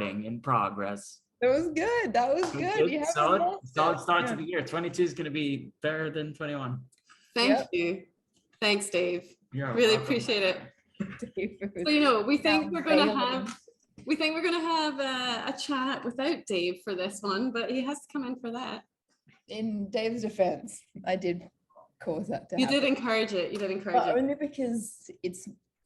recording in progress. That was good. That was good. You haven't Solid start yeah. to the year. 22 is going to be better than 21. Thank you. Thanks, Dave. You're really welcome. appreciate it. So, you know, we think we're going to have a chat without Dave for this one, but he has to come in for that. In Dave's defense, I did cause that to happen. You did encourage it. But only because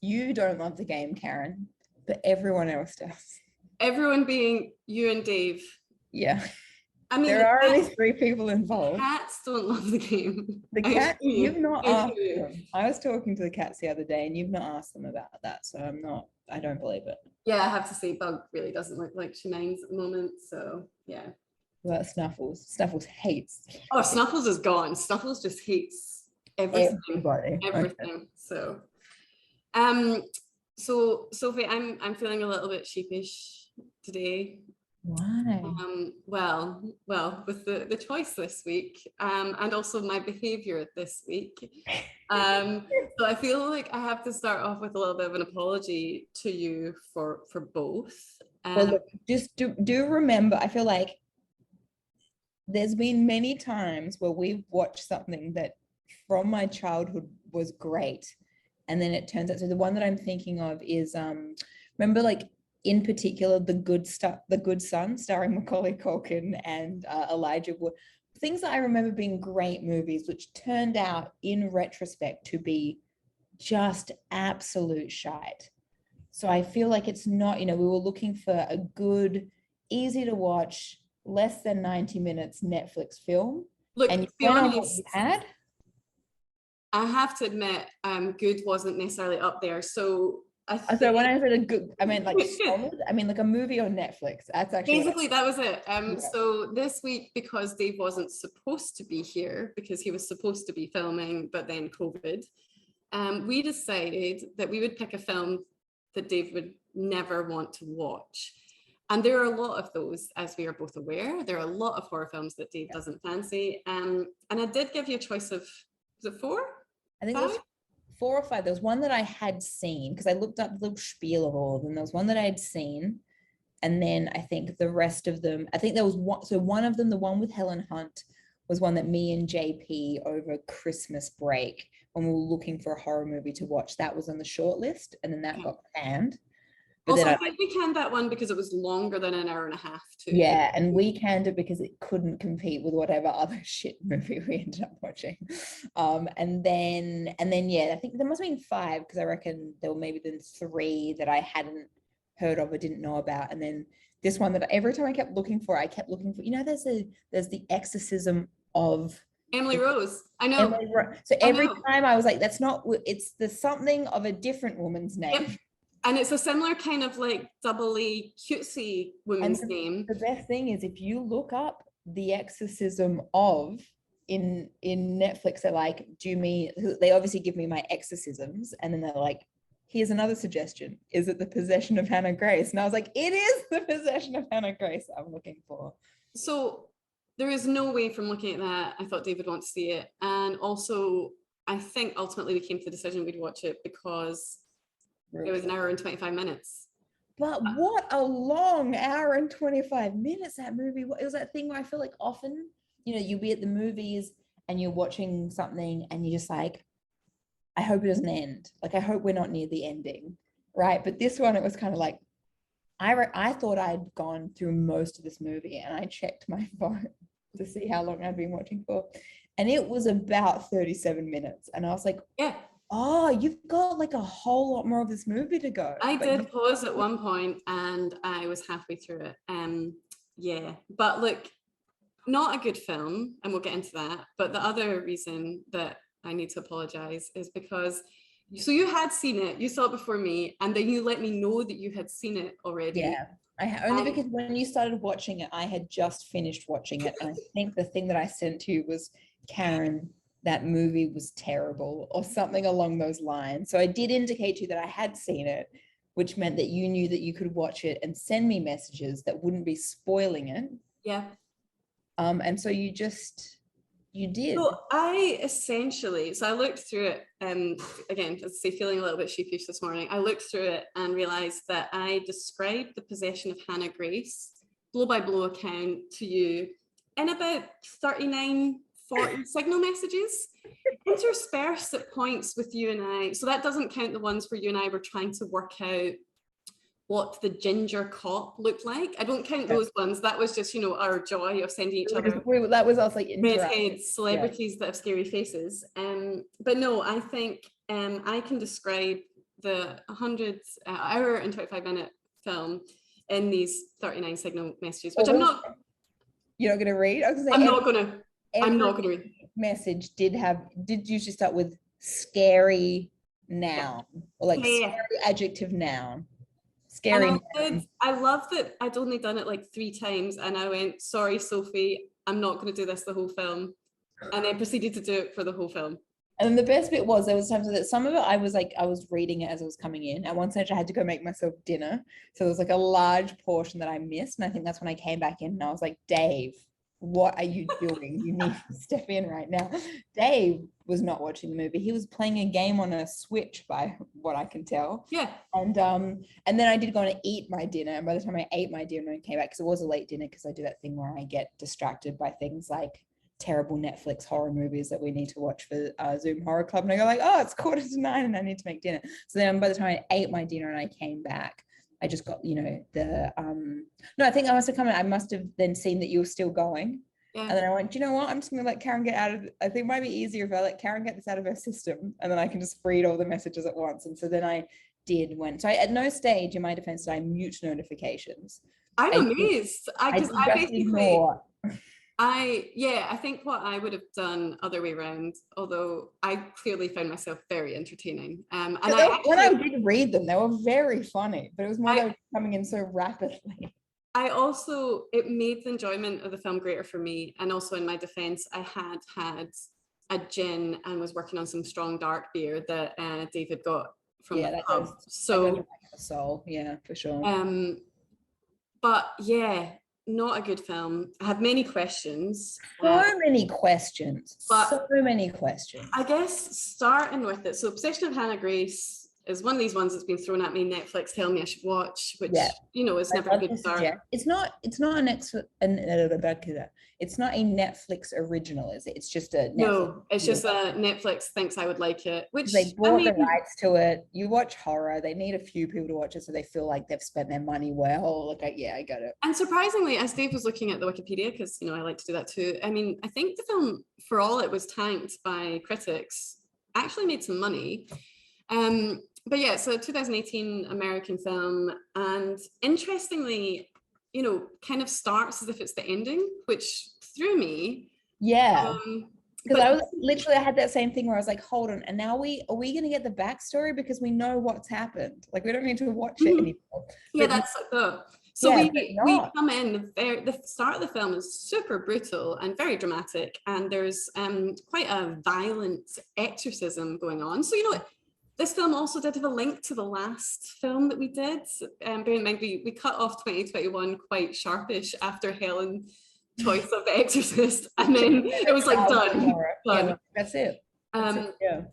you don't love the game, Karen, but everyone else does. Everyone being you and Dave. Yeah. I mean, there are only 3 people involved. Cats don't love the game. The cat, you've not asked them. I was talking to the cats the other day and you've not asked them about that. So I don't believe it. Yeah, I have to say Bug really doesn't look like she minds at the moment. So yeah. Well, Snuffles. Snuffles hates. Oh, Snuffles is gone. Snuffles just hates everything. Everybody. Everything. Okay. So Sophie, I'm feeling a little bit sheepish today. Why? Well, with the choice this week, and also my behavior this week. So I feel like I have to start off with a little bit of an apology to you for both. Well, look, just do remember, I feel like there's been many times where we've watched something that from my childhood was great. And then it turns out, so the one that I'm thinking of is, remember, like, in particular, The Good Son, starring Macaulay Culkin and Elijah Wood. Things that I remember being great movies, which turned out in retrospect to be just absolute shite. So I feel like it's not, we were looking for a good, easy to watch, less than 90 minutes Netflix film. Look, and to be honest, I have to admit, good wasn't necessarily up there. So so when I said a good, I meant like solid. I mean like a movie on Netflix. That's actually basically that was it. So this week, because Dave wasn't supposed to be here because he was supposed to be filming, but then COVID, we decided that we would pick a film that Dave would never want to watch. And there are a lot of those, as we are both aware. There are a lot of horror films that Dave doesn't fancy. And I did give you a choice of, was it 4? I think it was 4 or 5. There was one that I had seen because I looked up the little spiel of all of them. There was one that I had seen. And then I think the rest of them, I think there was one. So one of them, the one with Helen Hunt, was one that me and JP over Christmas break, when we were looking for a horror movie to watch, that was on the short list. And then that got canned. But also, then I think we canned that one because it was longer than an hour and a half too. Yeah, and we canned it because it couldn't compete with whatever other shit movie we ended up watching. And then yeah, I think there must have been 5 because I reckon there were maybe then 3 that I hadn't heard of or didn't know about. And then this one that every time I kept looking for, there's the exorcism of Emily Rose. I know. So every time I was like, that's not, it's the something of a different woman's name. Yep. And it's a similar kind of like doubly cutesy woman's name. The best thing is if you look up the exorcism of in Netflix, they're like, they obviously give me my exorcisms. And then they're like, here's another suggestion. Is it the possession of Hannah Grace? And I was like, it is the possession of Hannah Grace I'm looking for. So there is no way from looking at that, I thought David wants to see it. And also, I think ultimately we came to the decision we'd watch it because it was an hour and 25 minutes. But what a long hour and 25 minutes that movie was. It was that thing where I feel like often, you'll be at the movies and you're watching something and you're just like, I hope it doesn't end. Like, I hope we're not near the ending, right? But this one, it was kind of like, I thought I'd gone through most of this movie and I checked my phone to see how long I'd been watching for. And it was about 37 minutes. And I was like, yeah. Oh, you've got like a whole lot more of this movie to go. I did pause at one point and I was halfway through it. Yeah, but look, not a good film, and we'll get into that. But the other reason that I need to apologize is because, so you had seen it, you saw it before me, and then you let me know that you had seen it already. Yeah, only because when you started watching it, I had just finished watching it. And I think the thing that I sent to you was, Karen, that movie was terrible or something along those lines. So I did indicate to you that I had seen it, which meant that you knew that you could watch it and send me messages that wouldn't be spoiling it. Yeah. And so you You did. So I looked through it, again, as I say, feeling a little bit sheepish this morning. I looked through it and realized that I described the possession of Hannah Grace, blow by blow account, to you in about 39, 40 signal messages, interspersed at points with you and I. So that doesn't count the ones where you and I were trying to work out what the ginger cop looked like. I don't count those ones. That was just, our joy of sending each other That was also like redhead celebrities that have scary faces. But no, I think I can describe the 100-hour and 25-minute film in these 39 signal messages, which I'm not. You're not going to read? I'm not going to read. Message did usually start with scary noun or like scary adjective noun. Scary. I love that I'd only done it like 3 times and I went, sorry, Sophie, I'm not going to do this the whole film. And then proceeded to do it for the whole film. And the best bit was there was times that some of it I was reading it as I was coming in. At one stage I had to go make myself dinner. So there was like a large portion that I missed. And I think that's when I came back in and I was like, Dave, what are you doing? You need to step in right now. Dave was not watching the movie. He was playing a game on a Switch, by what I can tell. Yeah. And then I did go and eat my dinner. And by the time I ate my dinner and came back, because it was a late dinner, because I do that thing where I get distracted by things like terrible Netflix horror movies that we need to watch for Zoom Horror Club. And I go like, oh, it's 8:45 and I need to make dinner. So then by the time I ate my dinner and I came back, I just got, I think I must have come in. I must have then seen that you were still going. Yeah. And then I went, you know what? I'm just going to let Karen get out of it. I think it might be easier if I let Karen get this out of her system and then I can just read all the messages at once. And so then I did so at no stage in my defense did I mute notifications. I'm amazed. I think what I would have done other way around, although I clearly found myself very entertaining. When I did read them, they were very funny, but it was more they were coming in so rapidly. It made the enjoyment of the film greater for me. And also in my defense, I had a gin and was working on some strong dark beer that David got from the pub. So soul, yeah, for sure. But yeah, not a good film. I had many questions. So many questions. I guess starting with it. So Possession of Hannah Grace is one of these ones that's been thrown at me. Netflix tell me I should watch, which is never a good start. It's not a Netflix original, is it? It's just a Netflix. No, it's just a Netflix thinks I would like it. Which they bought the rights to it. You watch horror, they need a few people to watch it so they feel like they've spent their money well. I got it. And surprisingly, as Dave was looking at the Wikipedia, because I like to do that too. I mean, I think the film, for all it was tanked by critics, actually made some money. But yeah, so 2018 American film, and interestingly, kind of starts as if it's the ending, which threw me. Yeah. Because I had that same thing where I was like, hold on, and now are we going to get the backstory because we know what's happened? Like we don't need to watch it anymore. Yeah, that's the. So we come in, the start of the film is super brutal and very dramatic, and there's quite a violent exorcism going on. So this film also did have a link to the last film that we did. Bear in mind, we cut off 2021 quite sharpish after Helen's choice of The Exorcist, and then it was like done. Yeah, that's it.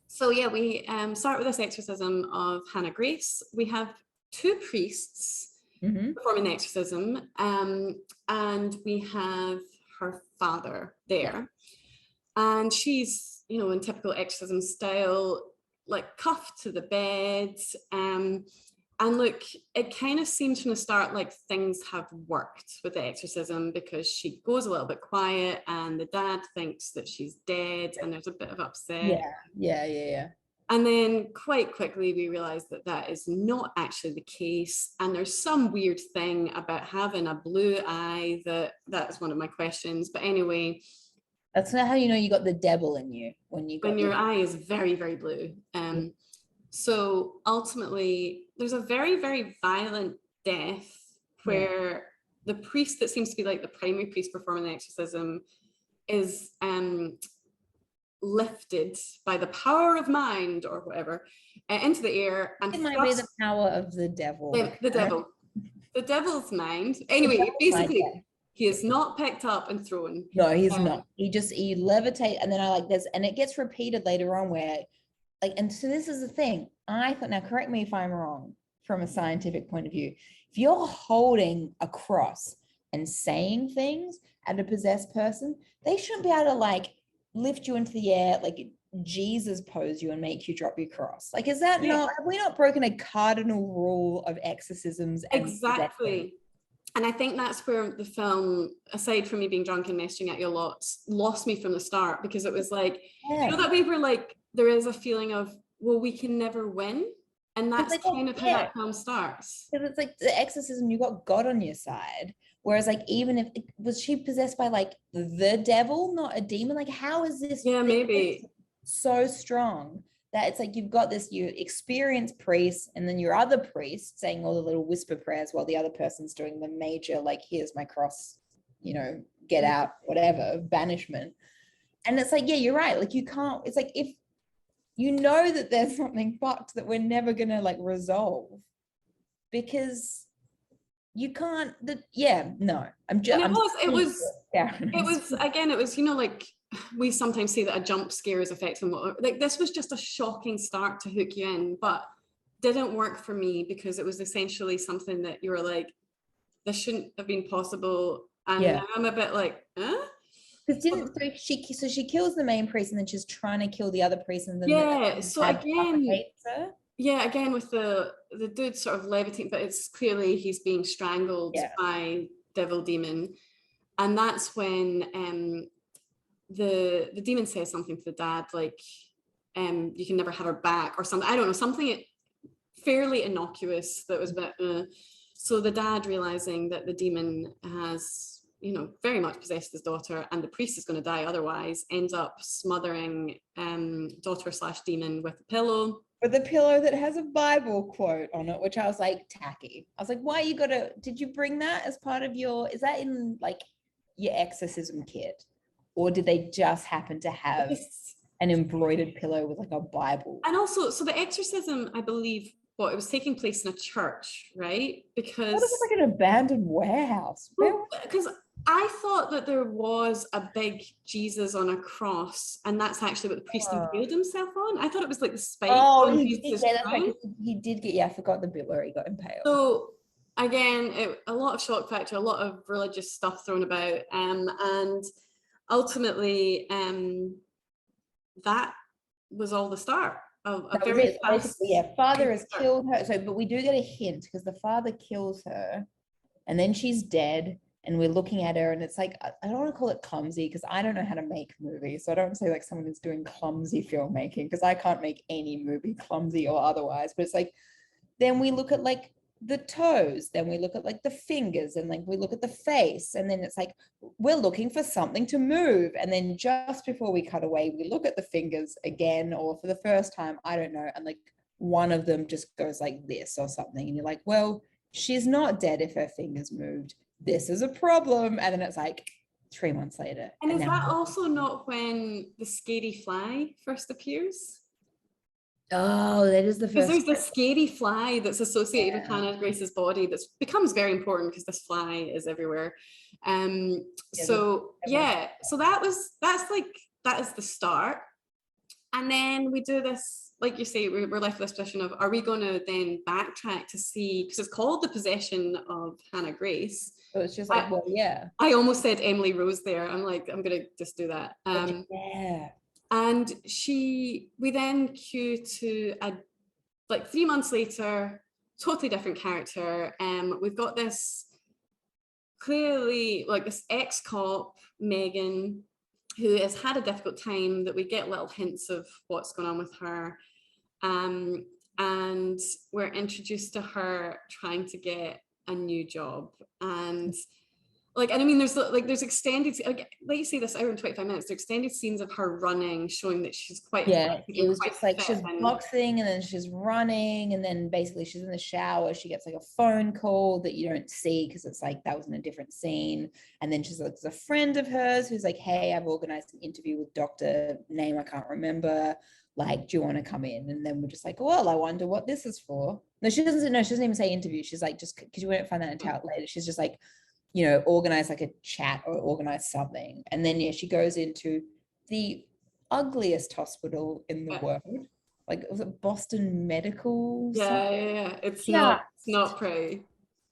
So yeah, we start with this exorcism of Hannah Grace. We have 2 priests performing the exorcism, and we have her father there, and she's in typical exorcism style, like cuffed to the bed, and look, it kind of seems from the start like things have worked with the exorcism, because she goes a little bit quiet and the dad thinks that she's dead and there's a bit of upset. Yeah. And then quite quickly we realize that is not actually the case, and there's some weird thing about having a blue eye that's one of my questions. But anyway, that's not how you got the devil in you, when your eye is very, very blue. So ultimately, there's a very, very violent death where the priest that seems to be like the primary priest performing the exorcism is lifted by the power of mind or whatever into the air, and it might be the power of the devil. The devil's mind. Anyway, basically. He is not picked up and thrown. No, he's not. He levitate, and then and it gets repeated later on where, like, and so this is the thing. I thought, now correct me if I'm wrong from a scientific point of view. If you're holding a cross and saying things at a possessed person, they shouldn't be able to like lift you into the air, like Jesus pose you and make you drop your cross. Like, is that not, have we not broken a cardinal rule of exorcisms? Exactly. And I think that's where the film, aside from me being drunk and messaging at you a lot, lost me from the start, because it was like, you know, that way we're like, there is a feeling of, well, we can never win. And that's kind of how that film starts. Because it's like the exorcism, you got God on your side. Whereas like, even if, was she possessed by like the devil, not a demon? Like, how is this? Yeah, maybe. So strong that it's like, you've got this, you experienced priest, and then your other priest saying all the little whisper prayers while the other person's doing the major, like, here's my cross, you know, get out, whatever, banishment. And it's like, yeah, you're right. Like, you can't, it's like, if you know that there's something fucked that we're never gonna like resolve, because you can't, I'm just, it was again, it was, you know, like, we sometimes say that a jump scare is effective, like this was just a shocking start to hook you in, but didn't work for me because it was essentially something that you were like, this shouldn't have been possible, and now I'm a bit like, because so she kills the main priest, and then she's trying to kill the other priest, and then again with the dude sort of levitating, but it's clearly he's being strangled by devil demon, and that's when the demon says something to the dad, like, you can never have her back or something. I don't know, something fairly innocuous that was a bit. So the dad, realizing that the demon has, you know, very much possessed his daughter, and the priest is going to die otherwise, ends up smothering daughter/demon with a pillow. With a pillow that has a Bible quote on it, which I was like, tacky. I was like, why you gotta? Did you bring that as part of your? Is that in like your exorcism kit? Or did they just happen to have an embroidered pillow with like a Bible? And also, so the exorcism, I believe, it was taking place in a church, right? Because what is it, like an abandoned warehouse? Because I thought that there was a big Jesus on a cross, and that's actually what the priest impaled himself on. I thought it was like the spike. Oh, he did get, I forgot the bit where he got impaled. So again, a lot of shock factor, a lot of religious stuff thrown about, and ultimately, that was all the start of a very fast. Father has killed her. So, but we do get a hint, because the father kills her, and then she's dead, and we're looking at her, and it's like, I don't want to call it clumsy, because I don't know how to make movies. So I don't say like someone who's doing clumsy filmmaking, because I can't make any movie clumsy or otherwise. But it's like, then we look at like the toes, then we look at like the fingers, and like we look at the face, and then it's like, we're looking for something to move, and then just before we cut away, we look at the fingers again, or for the first time, I don't know, and like one of them just goes like this or something, and you're like, well, she's not dead if her fingers moved, this is a problem. And then it's like 3 months later, and is that also not when the scary fly first appears? Oh, that is the first. Because there's this scary fly that's associated with Hannah Grace's body that becomes very important, because this fly is everywhere. So that is the start. And then we do this, like you say, we're left with this position of, are we going to then backtrack to see, because it's called The Possession of Hannah Grace. So it's just like, I almost said Emily Rose there. I'm like, I'm going to just do that. And we then cue to like 3 months later, totally different character. We've got this clearly like this ex-cop, Megan, who has had a difficult time, that we get little hints of what's going on with her. And we're introduced to her trying to get a new job. And like, and I mean, there's extended, like you say, this hour and 25 minutes, there's extended scenes of her running, showing that she's quite it was just like she's boxing, and then she's running, and then basically she's in the shower, she gets like a phone call that you don't see, because it's like that was in a different scene, and then she's like, there's a friend of hers who's like, hey, I've organized an interview with Dr. name I can't remember, like, do you want to come in? And then we're just like, well, I wonder what this is for. She doesn't even say interview. She's like, just because you won't find that until later. She's just like, you know, organize like a chat or organize something. And then, yeah, she goes into the ugliest hospital in the Yeah. world. Like, was it Boston Medical? Yeah. It's Yeah. not pretty.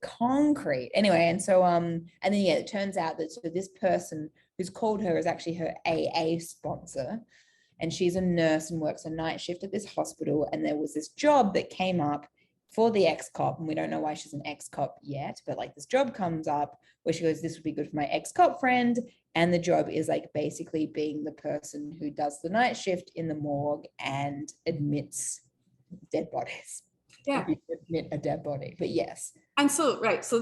Concrete. Anyway, and so and then yeah, it turns out that so this person who's called her is actually her AA sponsor, and she's a nurse and works a night shift at this hospital. And there was this job that came up for the ex-cop, and we don't know why she's an ex-cop yet, but like this job comes up where she goes, this would be good for my ex-cop friend. And the job is like basically being the person who does the night shift in the morgue and admits dead bodies. Yeah. Admit a dead body, but yes. And so, right, so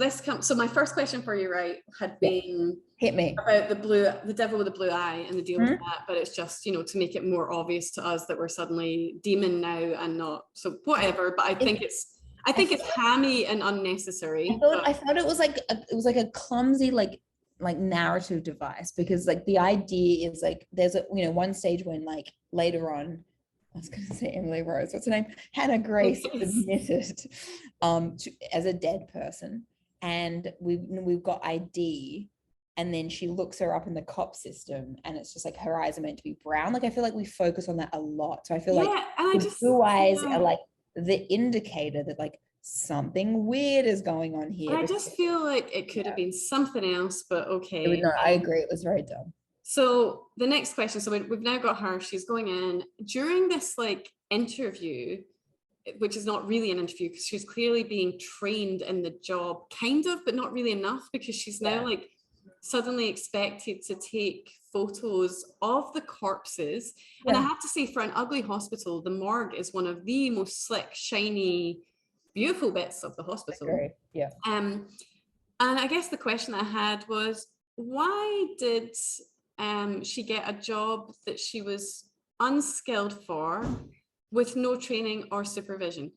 my first question for you, right, had been hit me about the devil with the blue eye and the deal with that, but it's just, you know, to make it more obvious to us that we're suddenly demon now and not, so whatever, but I think it's hammy and unnecessary. I thought it was like a clumsy like narrative device, because like the idea is like there's a, you know, one stage when like later on, I was going to say Emily Rose, what's her name? Hannah Grace admitted as a dead person, and we've got ID, and then she looks her up in the cop system, and it's just like her eyes are meant to be brown. Like I feel like we focus on that a lot, so I feel like the blue eyes are like the indicator that like something weird is going on here. I just feel like it could have been something else, but okay. I agree, it was very dumb. So the next question, so we've now got her, she's going in during this like interview, which is not really an interview because she's clearly being trained in the job, kind of, but not really enough, because she's now like suddenly expected to take photos of the corpses. And I have to say, for an ugly hospital, the morgue is one of the most slick, shiny, beautiful bits of the hospital. Yeah. And I guess the question I had was, why did she get a job that she was unskilled for with no training or supervision?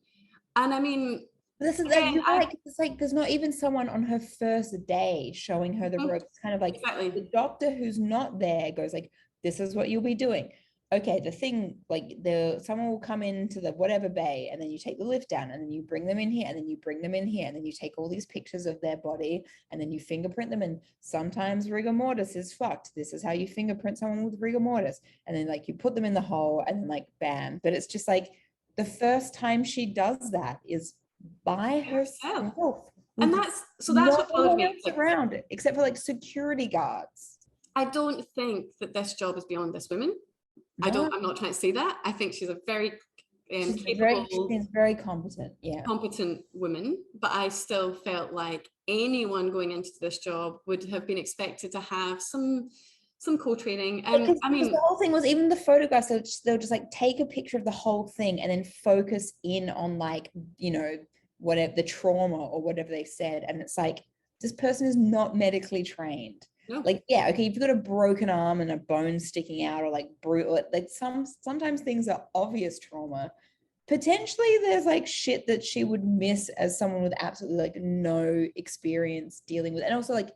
And I mean, this is again, it's like there's not even someone on her first day showing her the ropes. It's kind of like the doctor who's not there goes like, this is what you'll be doing. Okay, the thing, like someone will come into the whatever bay, and then you take the lift down, and then you bring them in here, and then you bring them in here, and then you take all these pictures of their body, and then you fingerprint them. And sometimes rigor mortis is fucked. This is how you fingerprint someone with rigor mortis. And then like you put them in the hole, and then like bam. But it's just like the first time she does that is by herself. And that's what bothered me around it, except for like security guards. I don't think that this job is beyond this woman. No. I'm not trying to say that. I think she's a very capable, she's very competent, competent woman. But I still felt like anyone going into this job would have been expected to have some co-training. And I mean, the whole thing was, even the photographs, they'll just like take a picture of the whole thing and then focus in on like, you know, whatever the trauma or whatever they said. And it's like, this person is not medically trained. No. Like, yeah, okay, if you've got a broken arm and a bone sticking out, or like brutal, like sometimes things are obvious trauma. Potentially there's like shit that she would miss as someone with absolutely like no experience dealing with. And also like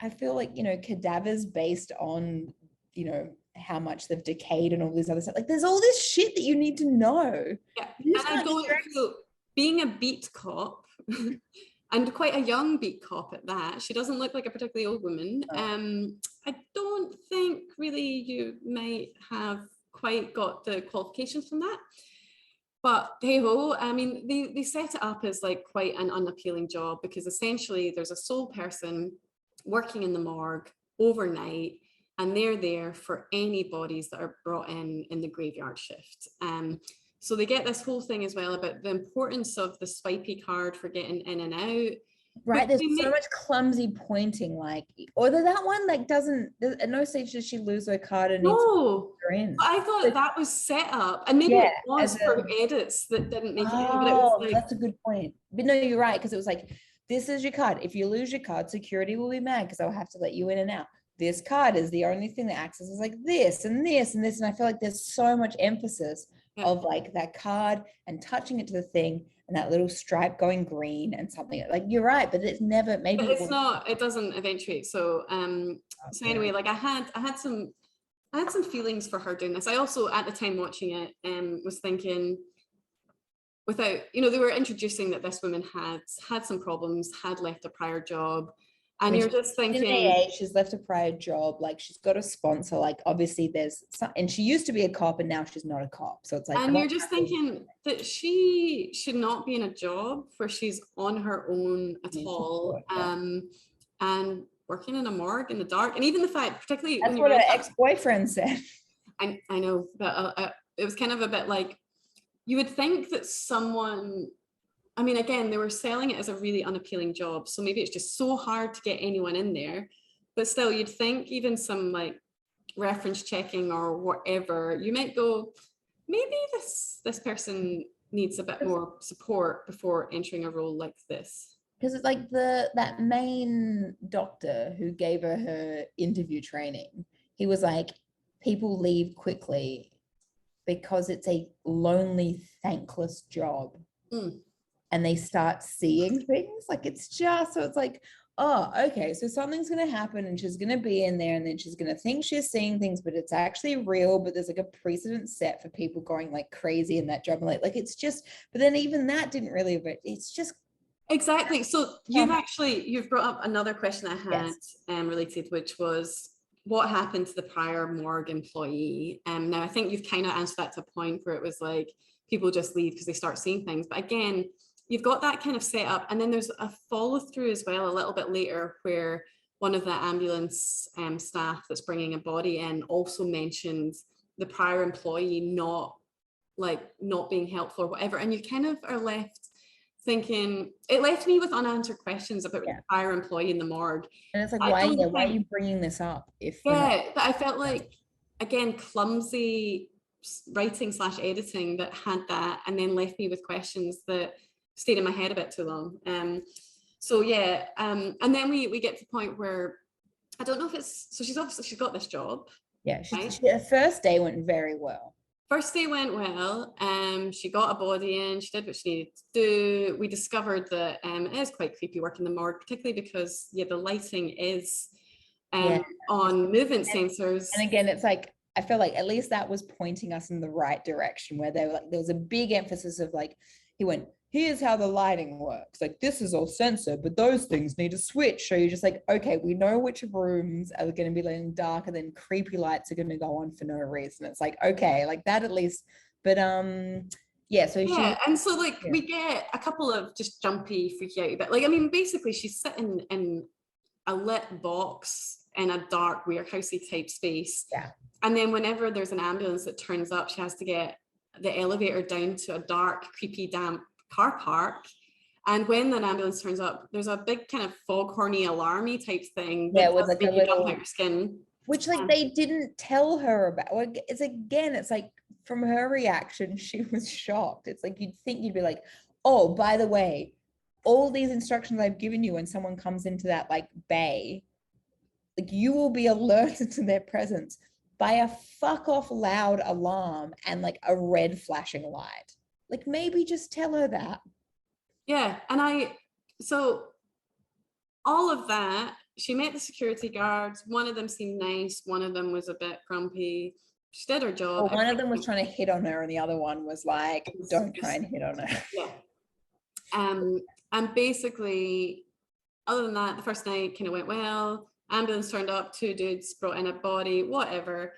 I feel like, you know, cadavers based on, you know, how much they've decayed and all this other stuff, like there's all this shit that you need to know. Yeah. And I don't feel, being a beat cop and quite a young beat cop at that, she doesn't look like a particularly old woman. I don't think really you might have quite got the qualifications from that. But hey ho, I mean, they set it up as like quite an unappealing job, because essentially there's a sole person working in the morgue overnight, and they're there for any bodies that are brought in the graveyard shift. So they get this whole thing as well about the importance of the swipey card for getting in and out. Right, there's so much clumsy pointing, like, or that one like doesn't, at no stage does she lose her card and no, I thought that was set up, and maybe it was for edits that didn't make it in, but it was like, that's a good point. But no, you're right, because it was like, this is your card. If you lose your card, security will be mad because they'll have to let you in and out. This card is the only thing that accesses like this and this and this. And I feel like there's so much emphasis of like that card and touching it to the thing and that little stripe going green and something. Like, you're right, but it's never, maybe but it's not, it doesn't eventuate. So so anyway, like I had some feelings for her doing this. I also, at the time watching it, was thinking, without, you know, they were introducing that this woman had some problems, had left a prior job, And mean, you're just in thinking, AA, she's left a prior job, like she's got a sponsor, like obviously there's some, and she used to be a cop and now she's not a cop. So it's like, and you're just thinking that she should not be in a job where she's on her own at all, and working in a morgue in the dark. And even the fact, particularly that's when you what her read that, ex-boyfriend said. I know, but it was kind of a bit like, you would think that someone, I mean, again, they were selling it as a really unappealing job. So maybe it's just so hard to get anyone in there. But still, you'd think even some like reference checking or whatever, you might go, maybe this person needs a bit more support before entering a role like this. Because it's like that main doctor who gave her interview training, he was like, people leave quickly because it's a lonely, thankless job. And they start seeing things, like it's just, so it's like, oh, okay, so something's going to happen and she's going to be in there and then she's going to think she's seeing things, but it's actually real, but there's like a precedent set for people going like crazy in that job. Like it's just, but then even that didn't really, but it's just. Exactly. So you've brought up another question I had related, which was what happened to the prior morgue employee. Now I think you've kind of answered that to a point where it was like, people just leave because they start seeing things. But again, you've got that kind of set up. And then there's a follow through as well a little bit later where one of the ambulance staff that's bringing a body in also mentions the prior employee not being helpful or whatever. And you kind of are left thinking, it left me with unanswered questions about the prior employee in the morgue. And it's like, why are you bringing this up? But I felt like, again, clumsy writing / editing that had that, and then left me with questions that stayed in my head a bit too long. And then we get to the point where I don't know if it's, so she's got this job. Yeah, her first day went very well. First day went well. She got a body in, she did what she needed to do. We discovered that it is quite creepy working in the morgue, particularly because the lighting is on movement sensors. And again, it's like, I feel like at least that was pointing us in the right direction, where they were like, there was a big emphasis of like, he went, here's how the lighting works. Like, this is all censored, but those things need a switch. So you're just like, okay, we know which rooms are going to be letting dark, and then creepy lights are going to go on for no reason. It's like, okay, like that at least. But and so like we get a couple of just jumpy, freaky out, but like, I mean, basically she's sitting in a lit box in a dark warehousey type space. Yeah. And then whenever there's an ambulance that turns up, she has to get the elevator down to a dark, creepy, damp car park. And when an ambulance turns up, there's a big kind of foghorny, alarmy type thing. Yeah, with like a little jump out your skin. Which like they didn't tell her about. It's like from her reaction, she was shocked. It's like, you'd think you'd be like, oh, by the way, all these instructions I've given you when someone comes into that like bay, like you will be alerted to their presence by a fuck off loud alarm and like a red flashing light. Like maybe just tell her that. Yeah. And so all of that, she met the security guards. One of them seemed nice. One of them was a bit grumpy. She did her job. Well, one of them was trying to hit on her and the other one was like, don't try and hit on her. Yeah. And basically, other than that, the first night kind of went well. Ambulance turned up, 2 dudes brought in a body, whatever.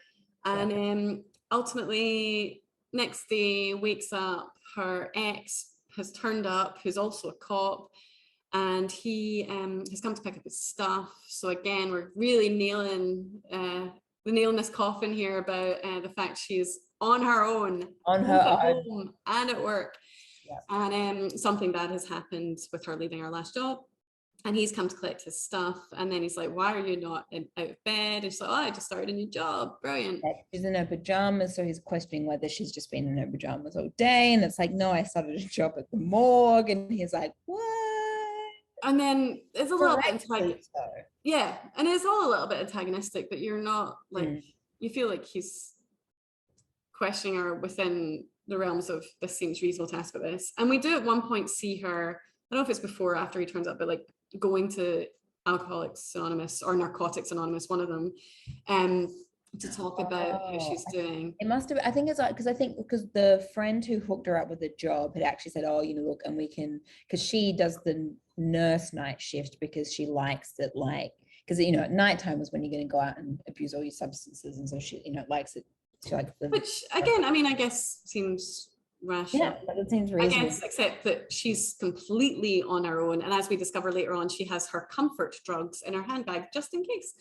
And ultimately, next day, wakes up, her ex has turned up, who's also a cop, and he has come to pick up his stuff. So again, we're really nailing this coffin here about the fact she's on her own, on her own, home and at work. Yeah. And something bad has happened with her leaving her last job. And he's come to collect his stuff. And then he's like, why are you not out of bed? And she's like, oh, I just started a new job. Brilliant. Yeah, she's in her pajamas. So he's questioning whether she's just been in her pajamas all day. And it's like, no, I started a job at the morgue. And he's like, what? And then it's a little bit antagonistic. Yeah. And it's all a little bit antagonistic, but you're not like, you feel like he's questioning her within the realms of this seems reasonable to ask about this. And we do at one point see her, I don't know if it's before or after he turns up, but like going to Alcoholics Anonymous or Narcotics Anonymous, one of them. to talk about how she's doing. It must have, I think it's like, because the friend who hooked her up with the job had actually said, oh, look, and we can, because she does the nurse night shift because she likes it, like, because, at nighttime is when you're going to go out and abuse all your substances. And so she, likes it. She likes the, which again, I mean, I guess seems rational. Yeah, that seems reasonable. I guess, except that she's completely on her own. And as we discover later on, she has her comfort drugs in her handbag just in case.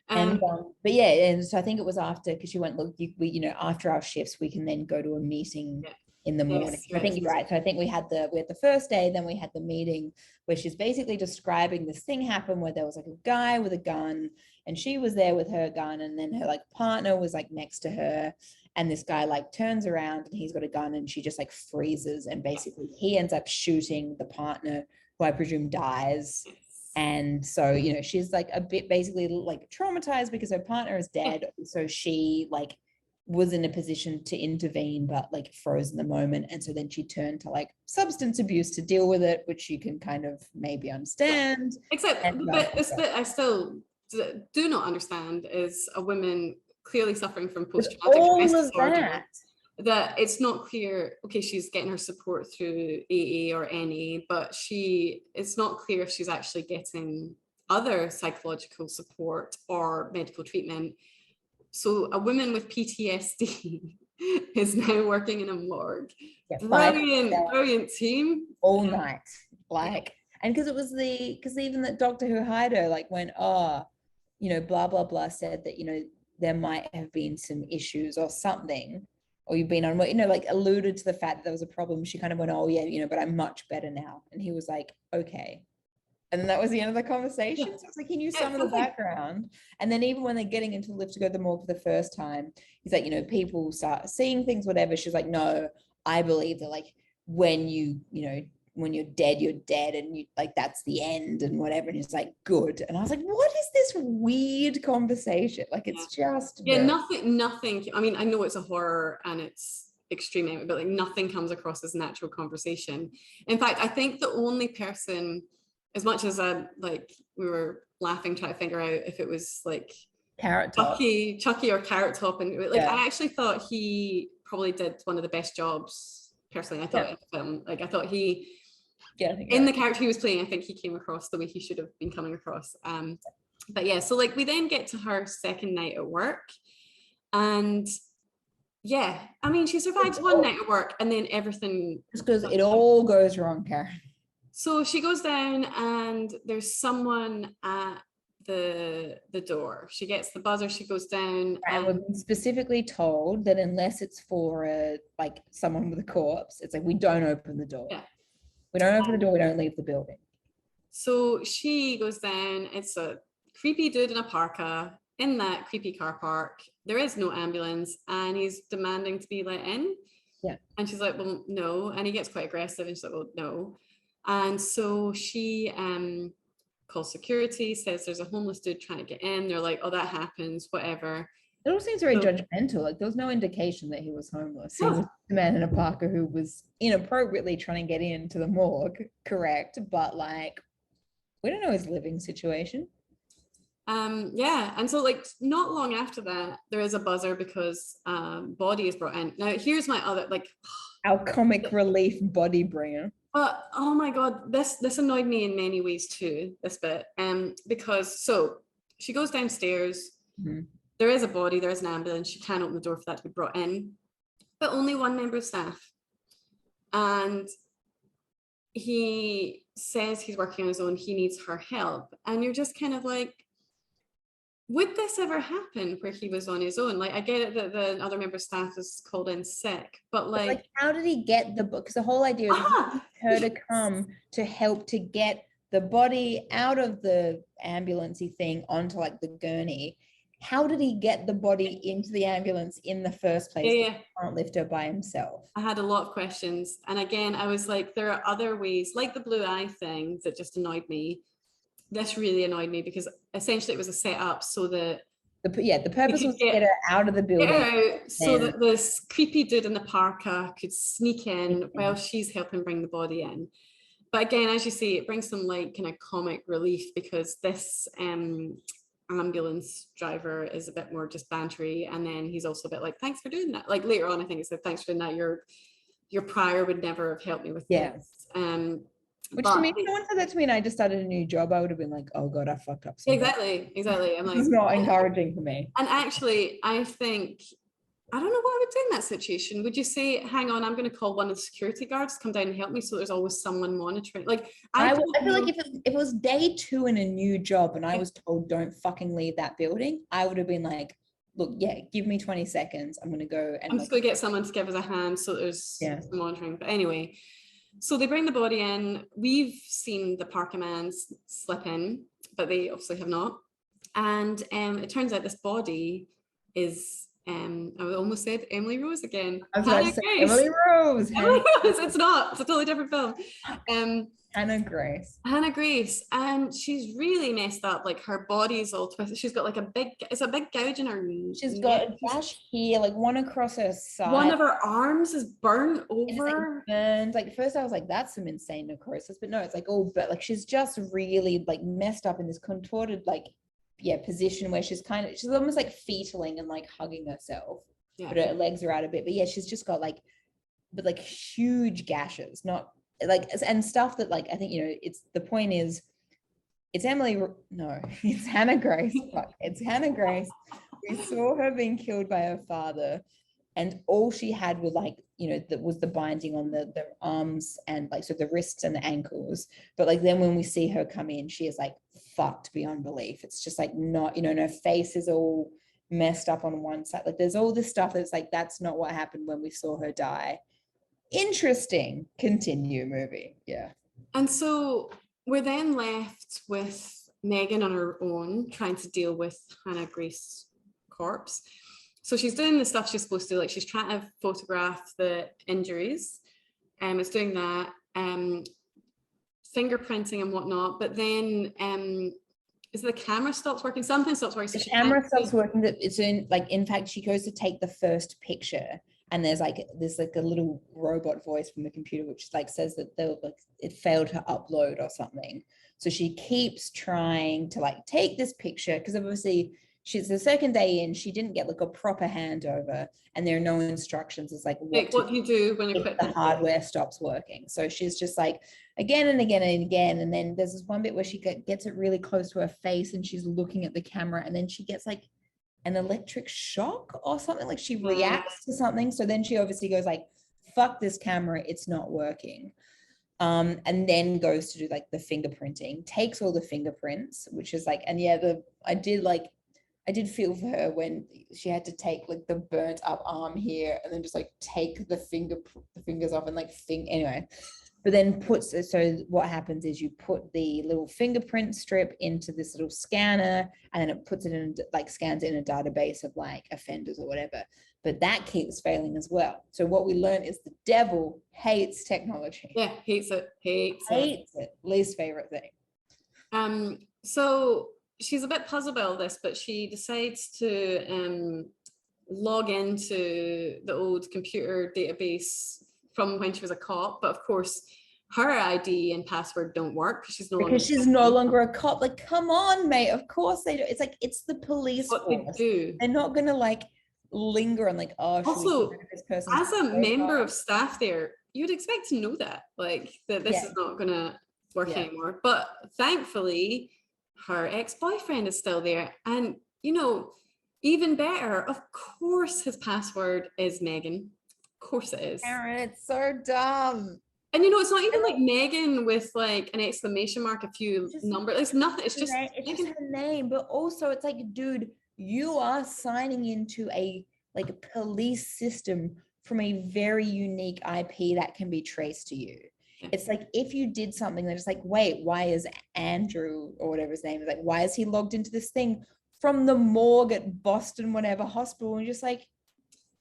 But yeah, and so I think it was after, because she went, look, we after our shifts, we can then go to a meeting in the morning. Yes, I think you're right. So I think we had the first day, then we had the meeting where she's basically describing this thing happened where there was like a guy with a gun and she was there with her gun, and then her like partner was like next to her, and this guy like turns around and he's got a gun and she just like freezes, and basically he ends up shooting the partner, who I presume dies. And so, she's like a bit basically like traumatized because her partner is dead. So she like was in a position to intervene, but like froze in the moment. And so then she turned to like substance abuse to deal with it, which you can kind of maybe understand. Except, but this bit I still do not understand is a woman clearly suffering from post-traumatic stress disorder. That it's not clear, okay, she's getting her support through AA or NA, but it's not clear if she's actually getting other psychological support or medical treatment. So a woman with PTSD is now working in a morgue. Brilliant team. All night, like, and because even the doctor who hired her like went, blah, blah, blah, said that, there might have been some issues or something, or you've been on, like alluded to the fact that there was a problem. She kind of went, oh yeah, but I'm much better now. And he was like, okay. And then that was the end of the conversation. So it's like he knew some of the background. And then even when they're getting into the lift to go to the morgue for the first time, he's like, people start seeing things, whatever. She's like, no, I believe that like when when you're dead, and you like that's the end and whatever. And he's like, good. And I was like, what is this weird conversation? Like it's just nothing. I mean, I know it's a horror and it's extreme, but like nothing comes across as natural conversation. In fact, I think the only person, as much as we were laughing trying to figure out if it was like Carrot Top, Chucky or Carrot Top, and like I actually thought he probably did one of the best jobs personally. I thought in the film, like I thought he in the character he was playing, I think he came across the way he should have been coming across. But yeah, so like we then get to her second night at work, and yeah, I mean she survives one night at work and then everything just goes, it all goes wrong, Karen. So she goes down and there's someone at the door. She gets the buzzer, she goes down. And we're specifically told that unless it's for like someone with a corpse, it's like we don't open the door. Yeah. We don't open the door, we don't leave the building. So she goes down, it's a creepy dude in a parka in that creepy car park. There is no ambulance and he's demanding to be let in. Yeah. And she's like, well, no. And he gets quite aggressive and she's like, well, no. And so she calls security, says there's a homeless dude trying to get in. They're like, oh, that happens, whatever. It all seems very judgmental. Like there was no indication that he was homeless. He was the man in a parka who was inappropriately trying to get into the morgue, correct? But like, we don't know his living situation. Yeah, and so like not long after that, there is a buzzer because body is brought in. Now here's my other like our comic relief body bringer. But oh my god, this annoyed me in many ways too, this bit. Because so she goes downstairs, there is a body, there is an ambulance, she can't open the door for that to be brought in, but only one member of staff. And he says he's working on his own, he needs her help. And you're just kind of like, would this ever happen where he was on his own? Like, I get it that the other member of staff is called in sick, but like how did he get the book? Because the whole idea is her to come to help to get the body out of the ambulance-y thing onto like the gurney. How did he get the body into the ambulance in the first place? Yeah. He can't lift her by himself. I had a lot of questions. And again, I was like, there are other ways, like the blue eye thing that just annoyed me. This really annoyed me because essentially it was a setup so that the purpose was to get her out of the building. So that this creepy dude in the parka could sneak in while she's helping bring the body in. But again, as you say, it brings some like kind of comic relief because this ambulance driver is a bit more just bantery, and then he's also a bit like, thanks for doing that. Like later on, I think he said, thanks for doing that. Your prior would never have helped me with this. Which to me, if someone said that to me and I just started a new job, I would have been like, oh God, I fucked up. So exactly. I'm like, it's not encouraging for me. And actually, I think, I don't know what I would do in that situation. Would you say, hang on, I'm going to call one of the security guards to come down and help me, so there's always someone monitoring? Like, I feel like if it was day 2 in a new job and I was told don't fucking leave that building, I would have been like, look, yeah, give me 20 seconds. I'm going to go and I'm just going to get someone to give us a hand so there's monitoring. But anyway, so they bring the body in. We've seen the Parkermans slip in, but they obviously have not. And it turns out this body is, I almost said Emily Rose again. I was about to say Emily Rose. Emily Rose. It's not. It's a totally different film. Hannah Grace, and she's really messed up. Like her body's all twisted. She's got like a big gouge in her knee. She's got a gash here, like one across her side. One of her arms is burnt over. And like first I was like, that's some insane necrosis, but no, it's like, oh, but like she's just really like messed up in this contorted like position where she's almost like fetaling and like hugging herself, but her legs are out a bit. But she's just got like huge gashes, not like, and stuff that like, I think, it's the point is it's it's Hannah Grace. It's Hannah Grace. We saw her being killed by her father, and all she had were like, that was the binding on the arms and like, so the wrists and the ankles. But like, then when we see her come in, she is like fucked beyond belief. It's just like not, and her face is all messed up on one side. Like there's all this stuff that's like, that's not what happened when we saw her die. Interesting. Continue movie. Yeah. And so we're then left with Megan on her own, trying to deal with Hannah Grace's corpse. So she's doing the stuff she's supposed to do, like she's trying to photograph the injuries, it's doing that, fingerprinting and whatnot. But then is the camera stops working? Something stops working. So the camera stops working. That it's in fact, she goes to take the first picture, and there's like a little robot voice from the computer which like says that it failed to upload or something. So she keeps trying to like take this picture, because obviously she's the second day in, she didn't get like a proper handover, and there are no instructions. It's like what you do when you quit the hardware stops working. So she's just like again and again and again, and then there's this one bit where she gets it really close to her face and she's looking at the camera, and then she gets like an electric shock or something, like she reacts to something. So then she obviously goes like, fuck this camera, it's not working. And then goes to do like the fingerprinting, takes all the fingerprints, which is like, and I did feel for her when she had to take like the burnt up arm here and then just like take the fingers off and like anyway. But then so what happens is you put the little fingerprint strip into this little scanner, and then it puts it in, like scans it in a database of like offenders or whatever. But that keeps failing as well. So what we learned is the devil hates technology. Yeah, hates it. Least favorite thing. So she's a bit puzzled by all this, but she decides to log into the old computer database from when she was a cop. But of course, her ID and password don't work because she's no longer a cop. Like, come on, mate. Of course they do. It's like, it's the police force. They do. They're not going to like linger on like, oh, also as a member of staff there, you'd expect to know that, like, that this is not going to work anymore. But thankfully, her ex-boyfriend is still there, and even better, of course his password is Megan. Of course it is. Aaron, it's so dumb. And it's not even like Megan with like an exclamation mark, a few numbers. It's nothing. It's just her name. But also, it's like, dude, you are signing into a police system from a very unique IP that can be traced to you. It's like, if you did something that's just like, wait, why is Andrew or whatever his name is, like, why is he logged into this thing from the morgue at Boston, whatever hospital? And you're just like,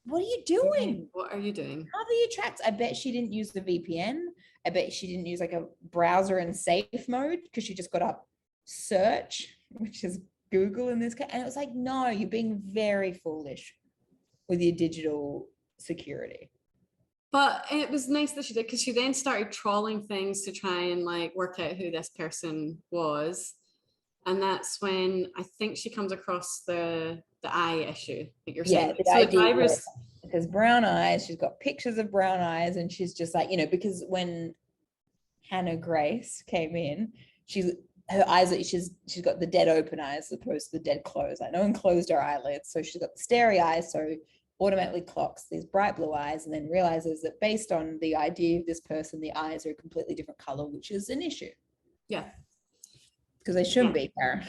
what are you doing? What are you doing? How do you track? I bet she didn't use the VPN. I bet she didn't use like a browser in safe mode, because she just got up search, which is Google in this case. And it was like, no, you're being very foolish with your digital security. But it was nice that she did, because she then started trawling things to try and like work out who this person was. And that's when I think she comes across the eye issue that you're Yeah, saying. the So the idea driver's, because brown eyes, she's got pictures of brown eyes, and she's just like, because when Hannah Grace came in, her eyes, she's got the dead open eyes as opposed to the dead closed. No one closed her eyelids, so she's got the starry eyes, so automatically clocks these bright blue eyes, and then realizes that based on the idea of this person, the eyes are a completely different color, which is an issue. Yeah. Because they shouldn't be, Karen.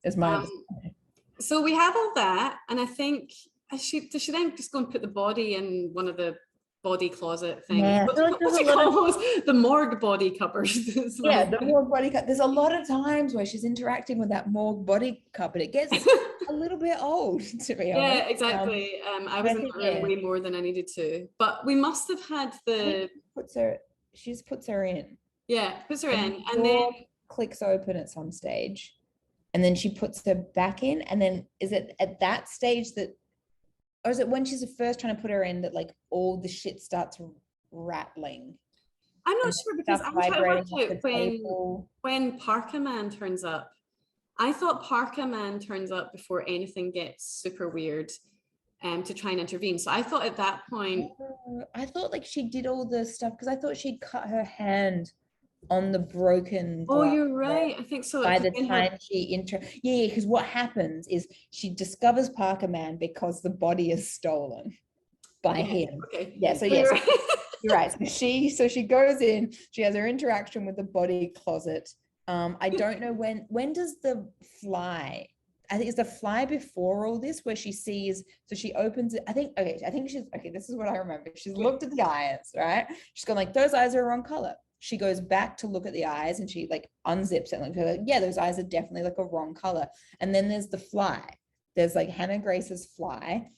Is my understanding. So we have all that, and I think does she then just go and put the body in one of the body closet things? Yeah, I feel like What's there's it a lot called? The morgue body cupboard. Yeah, the morgue body cup. There's a lot of times where she's interacting with that morgue body cup, and it gets a little bit old, to be honest. Yeah, exactly. I was in that room way more than I needed to, but we must have had She just puts her in. Yeah, puts her in, The and then door clicks open at some stage, and then she puts her back in, and then is it at that stage that, or is it when she's first trying to put her in that like all the shit starts rattling? I'm not sure, because I'm trying to work out when Parka Man turns up. I thought Parka Man turns up before anything gets super weird, to try and intervene. So I thought at that point, I thought like she did all the stuff because I thought she'd cut her hand on the broken glass. Oh, you're right. I think so. By the time because what happens is she discovers Parker Man because the body is stolen by him. Okay. Yeah. So yes, you're right. So she goes in. She has her interaction with the body closet. I don't know when does the fly. I think it's the fly before all this where she sees, so she opens it. I think she's, this is what I remember. She's looked at the eyes, right? She's gone like, those eyes are wrong color. She goes back to look at the eyes and she like unzips it and like, yeah, those eyes are definitely like a wrong color. And then there's the fly. There's like Hannah Grace's fly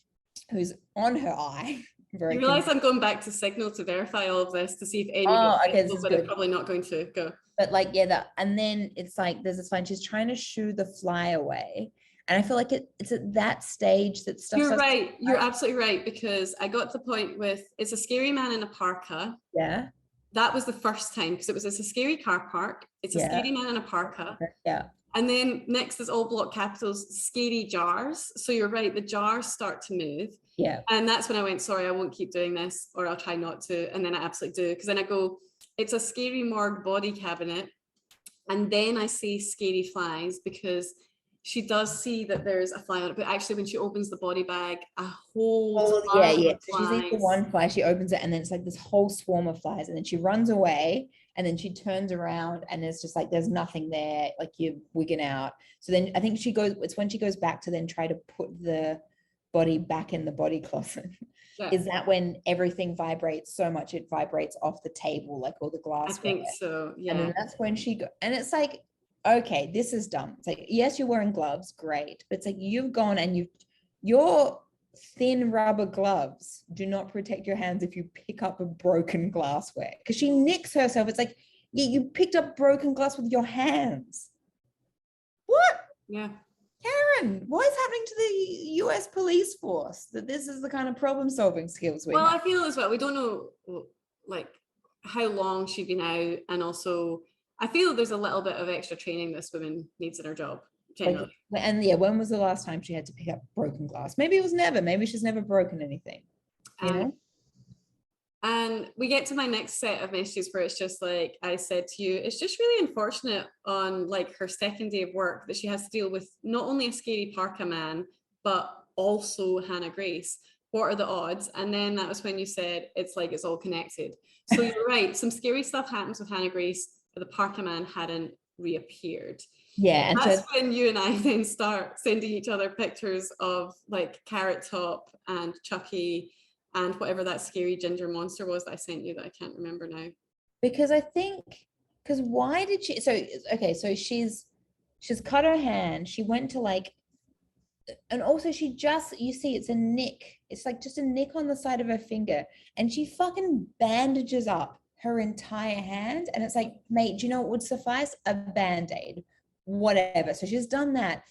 who's on her eye. You realize I'm going back to Signal to verify all of this to see if any but they're probably not going to go. But like, yeah, and then it's like there's this line, she's trying to shoo the fly away. And I feel like it's at that stage that stuff. You're right. You're absolutely right, because I got to the point with it's a scary man in a parka. Yeah. That was the first time, because it's a scary car park. It's a scary man in a parka. Yeah. And then next is all block capitals, scary jars. So you're right, the jars start to move. Yeah. And that's when I went, sorry, I won't keep doing this, or I'll try not to. And then I absolutely do, because then I go, it's a scary morgue body cabinet. And then I see scary flies, because she does see that there's a fly on it, but actually when she opens the body bag, a whole So she sees the one fly, she opens it, and then it's like this whole swarm of flies, and then she runs away, and then she turns around, and it's just like there's nothing there, like you're wigging out. So then I think it's when she goes back to then try to put the body back in the body closet. Yeah. Is that when everything vibrates so much it vibrates off the table, like all the glass? I think so, yeah. And then that's when and it's like, okay, this is dumb. It's like, yes, you're wearing gloves, great. But it's like you've gone and your thin rubber gloves do not protect your hands if you pick up a broken glassware. Because she nicks herself. It's like, yeah, you picked up broken glass with your hands. What? Yeah. Karen, what is happening to the US police force that this is the kind of problem solving skills we have? I feel as well, we don't know like how long she'd been out, and also I feel there's a little bit of extra training this woman needs in her job generally. When was the last time she had to pick up broken glass? Maybe it was never. Maybe she's never broken anything. You know? And we get to my next set of messages where it's just like I said to you, it's just really unfortunate on like her second day of work that she has to deal with not only a scary parka man, but also Hannah Grace. What are the odds? And then that was when you said it's like it's all connected. So you're right. Some scary stuff happens with Hannah Grace, but the parka man hadn't reappeared. Yeah. And that's when you and I then start sending each other pictures of like Carrot Top and Chucky and whatever that scary ginger monster was that I sent you that I can't remember now. Because why did she, so she's cut her hand, she went to like, and also you see it's a nick, it's like just a nick on the side of her finger, and she fucking bandages up her entire hand, and it's like, mate, do you know what would suffice? A band-aid, whatever. So she's done that.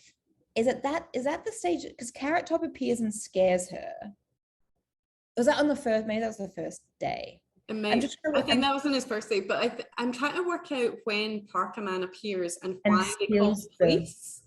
Is that the stage, because Carrot Top appears and scares her? Was that on the first? Maybe that was the first day. It I'm might. just I think that was on his first day, but I'm trying to work out when Parker Man appears and why they call the steals police.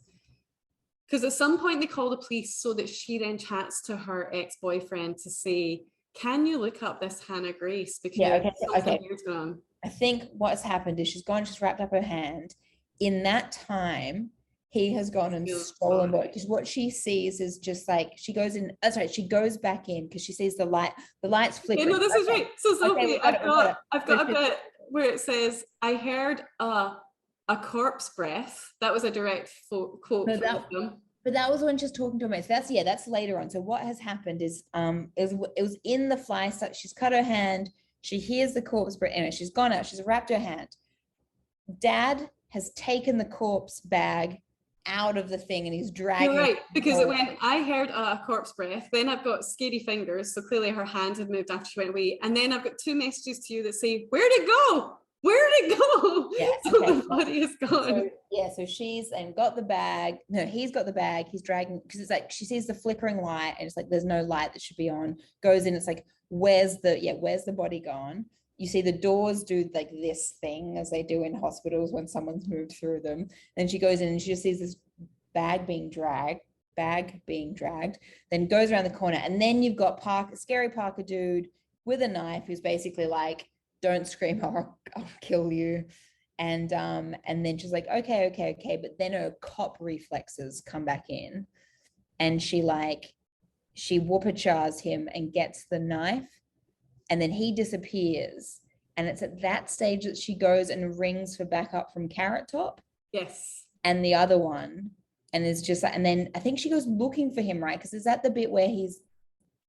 Because at some point they call the police so that she then chats to her ex-boyfriend to say, can you look up this Hannah Grace? Because something weird's going on. I think what's happened is she's wrapped up her hand. In that time, he has gone and stolen what, because what she sees is just like, she goes in, she goes back in because she sees the light's flickering. Yeah, no, this is right. So Sophie, I've got a bit where it says, I heard a corpse breath. That was a direct quote from the film. But that was when she's talking to her mates. That's later on. So what has happened is it was in the fly. So she's cut her hand. She hears the corpse breath. Anyway, she's gone out. She's wrapped her hand. Dad has taken the corpse bag out of the thing and he's dragging. You're right, because it went, I heard a corpse breath. Then I've got scary fingers. So clearly her hand had moved after she went away. And then I've got 2 messages to you that say, where'd it go? Where'd it go? Yes, so the body is gone. So she's got the bag. No, he's got the bag. He's dragging, because it's like she sees the flickering light and it's like there's no light that should be on. Goes in, it's like, where's the body gone? You see the doors do like this thing as they do in hospitals when someone's moved through them. Then she goes in and she just sees this bag being dragged, then goes around the corner. And then you've got scary Parker dude with a knife who's basically like, don't scream, I'll kill you. And then she's like, okay. But then her cop reflexes come back in and she whoopachars him and gets the knife. And then he disappears. And it's at that stage that she goes and rings for backup from Carrot Top. Yes. And the other one. And it's just like, and then I think she goes looking for him, right? Because is that the bit where he's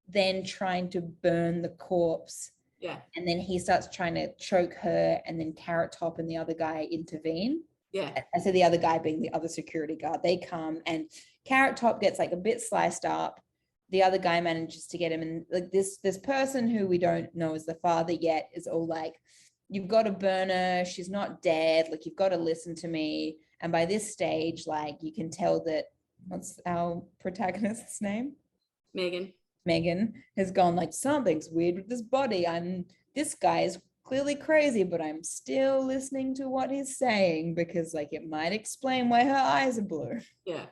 then trying to burn the corpse? Yeah. And then he starts trying to choke her, and then Carrot Top and the other guy intervene. Yeah. I said the other guy being the other security guard. They come and Carrot Top gets like a bit sliced up. The other guy manages to get him, and like this person who we don't know is the father yet is all like, you've got to burn her, she's not dead, like you've got to listen to me. And by this stage, like you can tell that, what's our protagonist's name? Megan has gone like, something's weird with this body. This guy is clearly crazy, but I'm still listening to what he's saying because like it might explain why her eyes are blue. Yeah.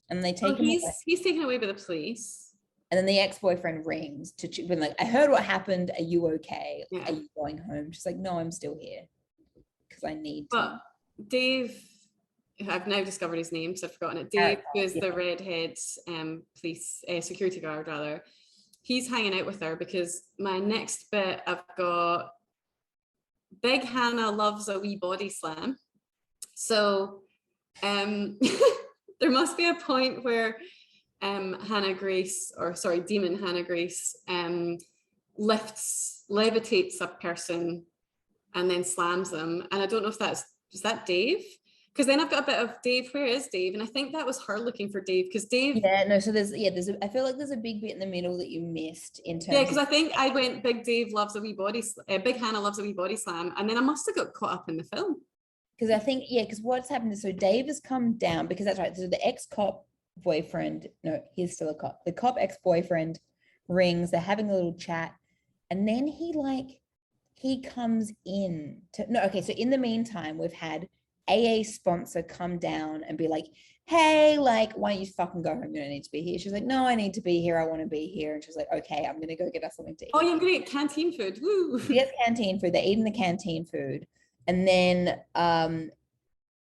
And they take him he's away. He's taken away by the police. And then the ex-boyfriend rings to be like, I heard what happened. Are you okay? Yeah. Are you going home? She's like, no, I'm still here because I need to. But Dave, I've now discovered his name, so I've forgotten it. Dave, who is the redhead police security guard, rather. He's hanging out with her because my next bit, I've got Big Hannah loves a wee body slam. So there must be a point where Demon Hannah Grace levitates a person and then slams them. And I don't know if is that Dave? Because then I've got a bit of Dave, where is Dave? And I think that was her looking for Dave, because Dave... Yeah, no, so I feel like there's a big bit in the middle that you missed in terms because I think I went Big Dave loves a wee body, Big Hannah loves a wee body slam, and then I must have got caught up in the film. Because I think, because what's happened is, so Dave has come down, because that's right, so the ex-cop boyfriend, no, he's still a cop, the cop ex-boyfriend rings, they're having a little chat, and then he comes in to, so in the meantime, we've had AA sponsor come down and be like, hey, like, why don't you fucking go home? You don't need to be here. She's like, no, I need to be here. I want to be here. And she's like, okay, I'm going to go get us something to eat. Oh, yeah, I'm going to get canteen food. Woo. She gets canteen food. They're eating the canteen food. And then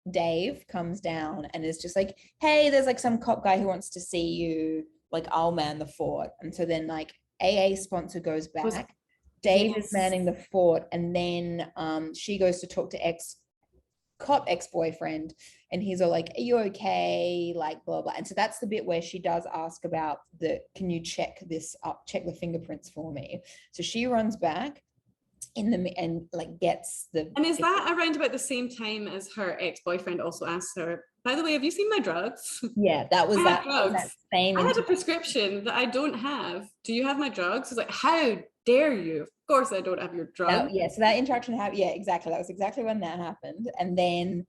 Dave comes down and is just like, hey, there's like some cop guy who wants to see you. Like, I'll man the fort. And so then like AA sponsor goes back. Dave is manning the fort. And then she goes to talk to cop ex-boyfriend, and he's all like, are you okay, like blah blah. And so that's the bit where she does ask about can you check this up, check the fingerprints for me. So she runs back and like gets the... And is that around about the same time as her ex-boyfriend also asked her, by the way, have you seen my drugs? Yeah, that was that same... I had a prescription that I don't have. Do you have my drugs? It's like, how dare you? Of course I don't have your drugs. So that interaction happened. Yeah, exactly. That was exactly when that happened. And then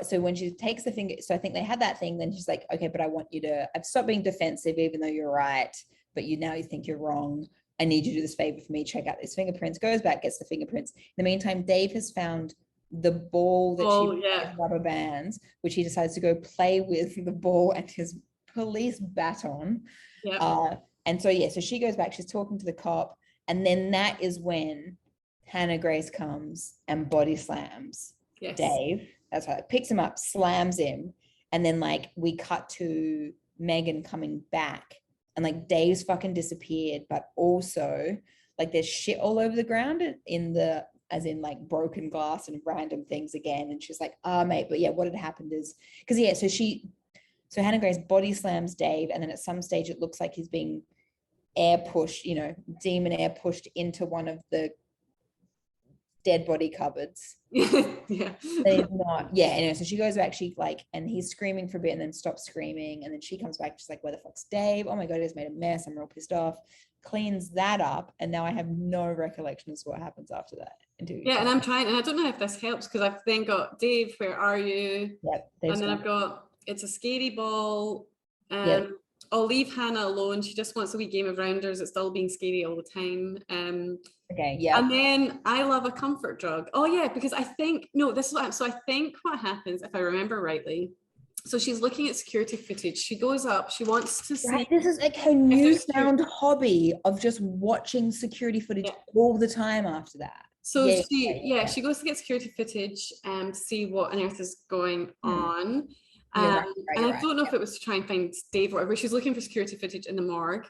so when she takes the finger, so I think they had that thing, then she's like, okay, but I want you to, I've stopped being defensive, even though you're right, but now you think you're wrong. I need you to do this favor for me. Check out these fingerprints. Goes back, gets the fingerprints. In the meantime, Dave has found the ball that she yeah. rubber bands, which he decides to go play with the ball and his police baton. Yeah. And so, yeah, so she goes back, she's talking to the cop. And then that is when Hannah Grace comes and body slams Dave. That's right. Picks him up, slams him. And then like we cut to Megan coming back and like Dave's fucking disappeared, but also like there's shit all over the ground as in like broken glass and random things again. And she's like, mate, but yeah, what had happened is, because yeah, so Hannah Grace body slams Dave. And then at some stage it looks like he's being air pushed, demon air pushed into one of the dead body cupboards. Yeah. Anyway, so she goes back, and he's screaming for a bit and then stops screaming. And then she comes back, she's like, where the fuck's Dave? Oh my God, he's made a mess. I'm real pissed off. Cleans that up. And now I have no recollection as to what happens after that. And I'm trying, and I don't know if this helps because I've then got Dave, where are you? Yep. And then I've got, it's a scary ball. Yep. I'll leave Hannah alone. She just wants a wee game of rounders. It's still being scary all the time. Okay, yeah. And then I love a comfort drug. Oh yeah, because I think I think what happens, if I remember rightly, so she's looking at security footage. She goes up, she wants to see. Right, this is like her newfound hobby of just watching security footage all the time after that. So she goes to get security footage to see what on earth is going on. And I don't know if it was to try and find Dave or whatever. She's looking for security footage in the morgue.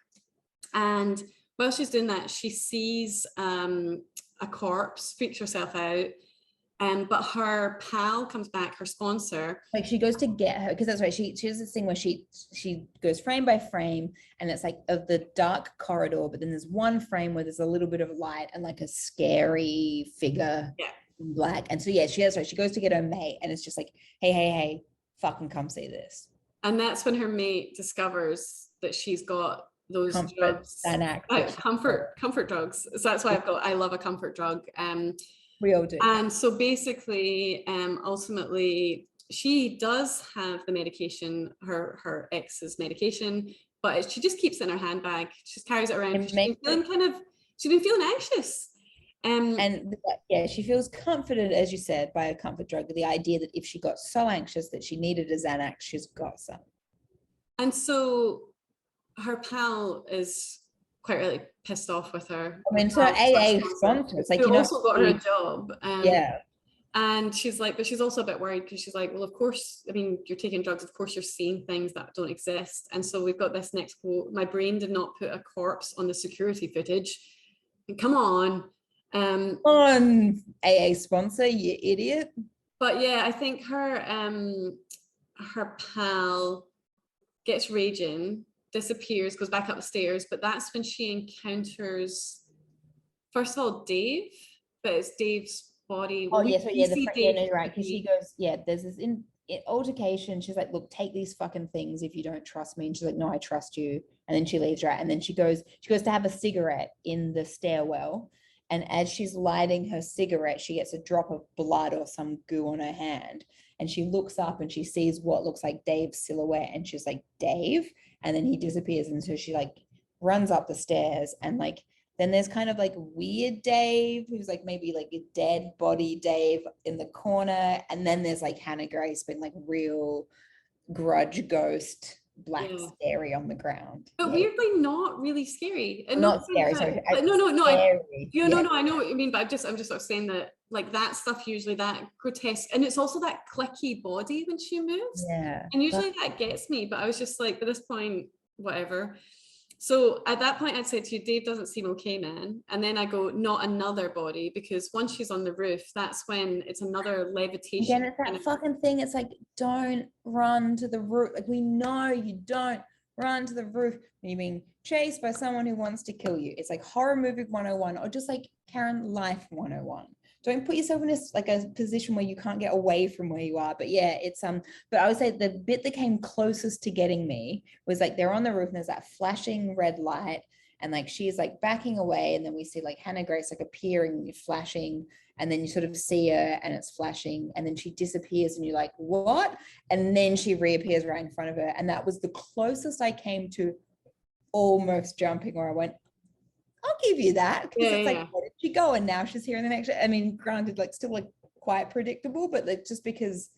And while she's doing that, she sees a corpse, freaks herself out. But her pal comes back, her sponsor. Like she goes to get her, because that's right. She has this thing where she goes frame by frame, and it's like of the dark corridor, but then there's one frame where there's a little bit of light and like a scary figure in black. And so she goes to get her mate, and it's just like, hey, fucking come see this. And that's when her mate discovers that she's got those drugs, comfort drugs. So that's why I love a comfort drug. We all do. And so basically, ultimately, she does have the medication, her ex's medication, but she just keeps it in her handbag. She just carries it around. She's been feeling anxious. And she feels comforted, as you said, by a comfort drug. The idea that if she got so anxious that she needed a Xanax, she's got some. And so her pal is quite really pissed off with her. I mean, so AA sponsor. It's like, you also got her a job. Yeah. And she's like, but she's also a bit worried because she's like, well, of course, I mean, you're taking drugs. Of course, you're seeing things that don't exist. And so we've got this next quote. My brain did not put a corpse on the security footage. And come on. On AA sponsor, you idiot. But yeah, I think her pal gets raging, disappears, goes back up the stairs, but that's when she encounters, first of all, Dave, but it's Dave's body. Oh yeah, so you're right, because she goes, there's this altercation. She's like, look, take these fucking things if you don't trust me. And she's like, no, I trust you. And then she leaves, right? And then she goes to have a cigarette in the stairwell. And as she's lighting her cigarette, she gets a drop of blood or some goo on her hand. And she looks up and she sees what looks like Dave's silhouette. And she's like, Dave? And then he disappears. And so she like runs up the stairs. And like, then there's kind of like weird Dave, who's like maybe like a dead body Dave in the corner. And then there's like Hannah Grace being like real grudge ghost, black scary on the ground, but weirdly not really scary. And not scary. Sorry, no. I know what you mean, but I'm just sort of saying that like that stuff, usually that grotesque, and it's also that clicky body when she moves. Yeah. And usually that gets me, but I was just like, at this point, whatever. So at that point, I'd say to you, Dave doesn't seem okay, man. And then I go, not another body, because once she's on the roof, that's when it's another levitation. Again, it's that fucking thing. It's like, don't run to the roof. Like, we know you don't run to the roof when you're being chased by someone who wants to kill you. It's like horror movie 101, or just like Karen life 101. Don't put yourself in a position where you can't get away from where you are. But yeah, it's but I would say the bit that came closest to getting me was like they're on the roof and there's that flashing red light, and like she's like backing away, and then we see like Hannah Grace like appearing, flashing, and then you sort of see her and it's flashing, and then she disappears and you're like, what? And then she reappears right in front of her. And that was the closest I came to almost jumping, where I went, I'll give you that. Because Yeah, it's like, yeah. where did she go? And now she's here in the next. I mean, granted, like still like quite predictable, but like just because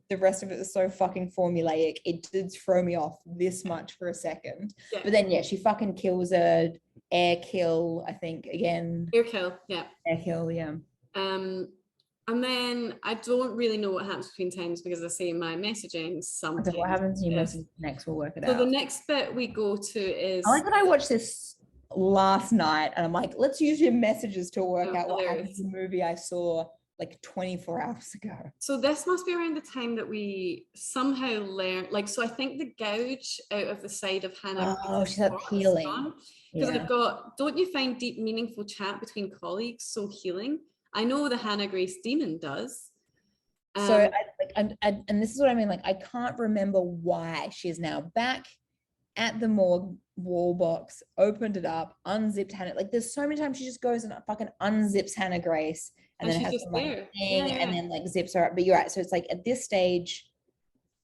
the rest of it is so fucking formulaic, it did throw me off this much for a second. Yeah. But then, yeah, she fucking kills a air kill, I think, again. Air kill, yeah. Air kill, yeah. And then I don't really know what happens between times because I say my messaging So sometimes. what happens in your message next? We'll work it So out. the next bit we go to is. I like that I watched this last night and I'm like, let's use your messages to work out what hilarious. happens in the movie I saw like 24 hours ago. So this must be around the time that we somehow learn, like, so I think the gouge out of the side of Hannah. Oh, she's had healing. Because Yeah. I've got, don't you find deep, meaningful chat between colleagues so healing? I know the Hannah Grace demon does. So I, like, and this is what I mean, like, I can't remember why she is now back at the morgue wall box, opened it up, unzipped Hannah. Like, there's so many times she just goes and fucking unzips Hannah Grace and then she's has just some, like, there. thing Yeah, and yeah. then like zips her up. But you're right. So it's like at this stage,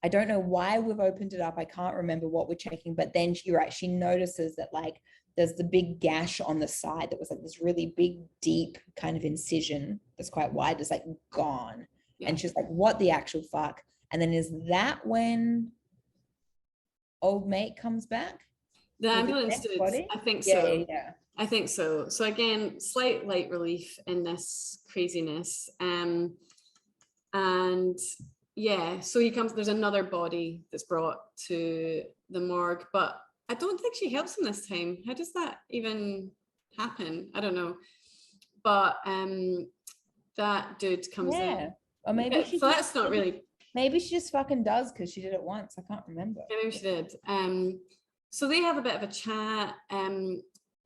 I don't know why we've opened it up. I can't remember what we're checking, but then you're right. She notices that like there's the big gash on the side that was like this really big, deep kind of incision that's quite wide. It's like gone. Yeah. And she's like, what the actual fuck? And then is that when old mate comes back? The With his ambulance next dude, body? I think Yeah, so. yeah, yeah. I think so. So again, slight light relief in this craziness. And yeah, so he comes, there's another body that's brought to the morgue, but I don't think she helps him this time. How does that even happen? I don't know. But that dude comes Yeah. in. Or maybe Yeah, she so just, that's not really, maybe she just fucking does because she did it once. I can't remember. maybe she did. So they have a bit of a chat.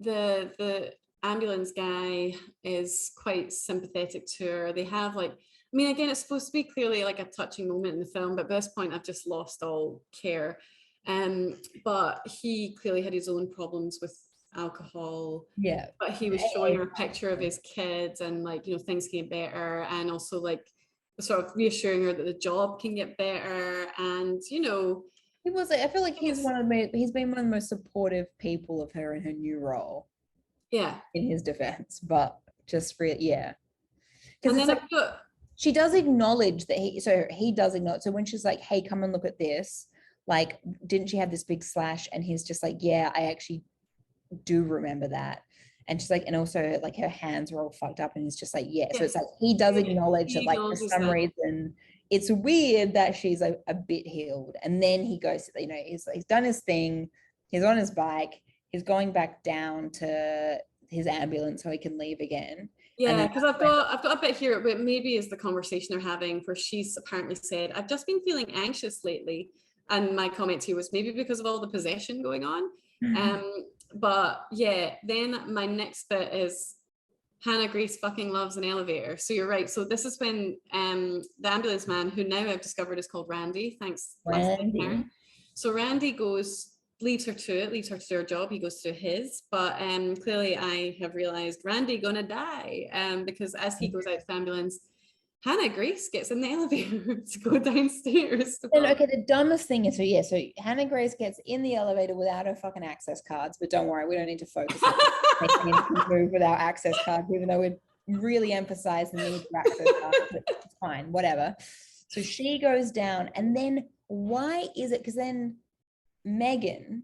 The ambulance guy is quite sympathetic to her. They have like, I mean, again, it's supposed to be clearly like a touching moment in the film, but at this point I've just lost all care. But he clearly had his own problems with alcohol. Yeah. But he was showing her a picture of his kids and like, you know, things can get better, and also like sort of reassuring her that the job can get better. And, you know, He was like, I feel like he's Yes. he's been one of the most supportive people of her in her new role, yeah. in his defense, but just for, yeah. And Because it's then like, I've got, she does acknowledge that he does acknowledge. So when she's like, hey, come and look at this, like, didn't she have this big slash? And he's just like, yeah, I actually do remember that. And she's like, and also like her hands were all fucked up, and he's just like, yeah. So it's like he does Yeah, acknowledge he that like for acknowledges some that. reason it's weird that she's a bit healed. And then he goes, you know, he's done his thing, he's on his bike, he's going back down to his ambulance so he can leave again. yeah, because I've got a bit here, but maybe is the conversation they're having where she's apparently said, I've just been feeling anxious lately. And my comment here was maybe because of all the possession going on. But yeah, then my next bit is Hannah Grace fucking loves an elevator. So you're right. So this is when the ambulance man, who now I've discovered is called Randy, thanks. Randy. So Randy leaves her to her job. He goes to his, but clearly I have realized Randy gonna die because as he goes out to the ambulance, Hannah Grace gets in the elevator to go downstairs. And okay, the dumbest thing is, so Hannah Grace gets in the elevator without her fucking access cards, but don't worry, we don't need to focus on making him move without access cards, even though we really emphasize the need for access cards, but it's fine, whatever. So she goes down, and then why is it, because then Megan,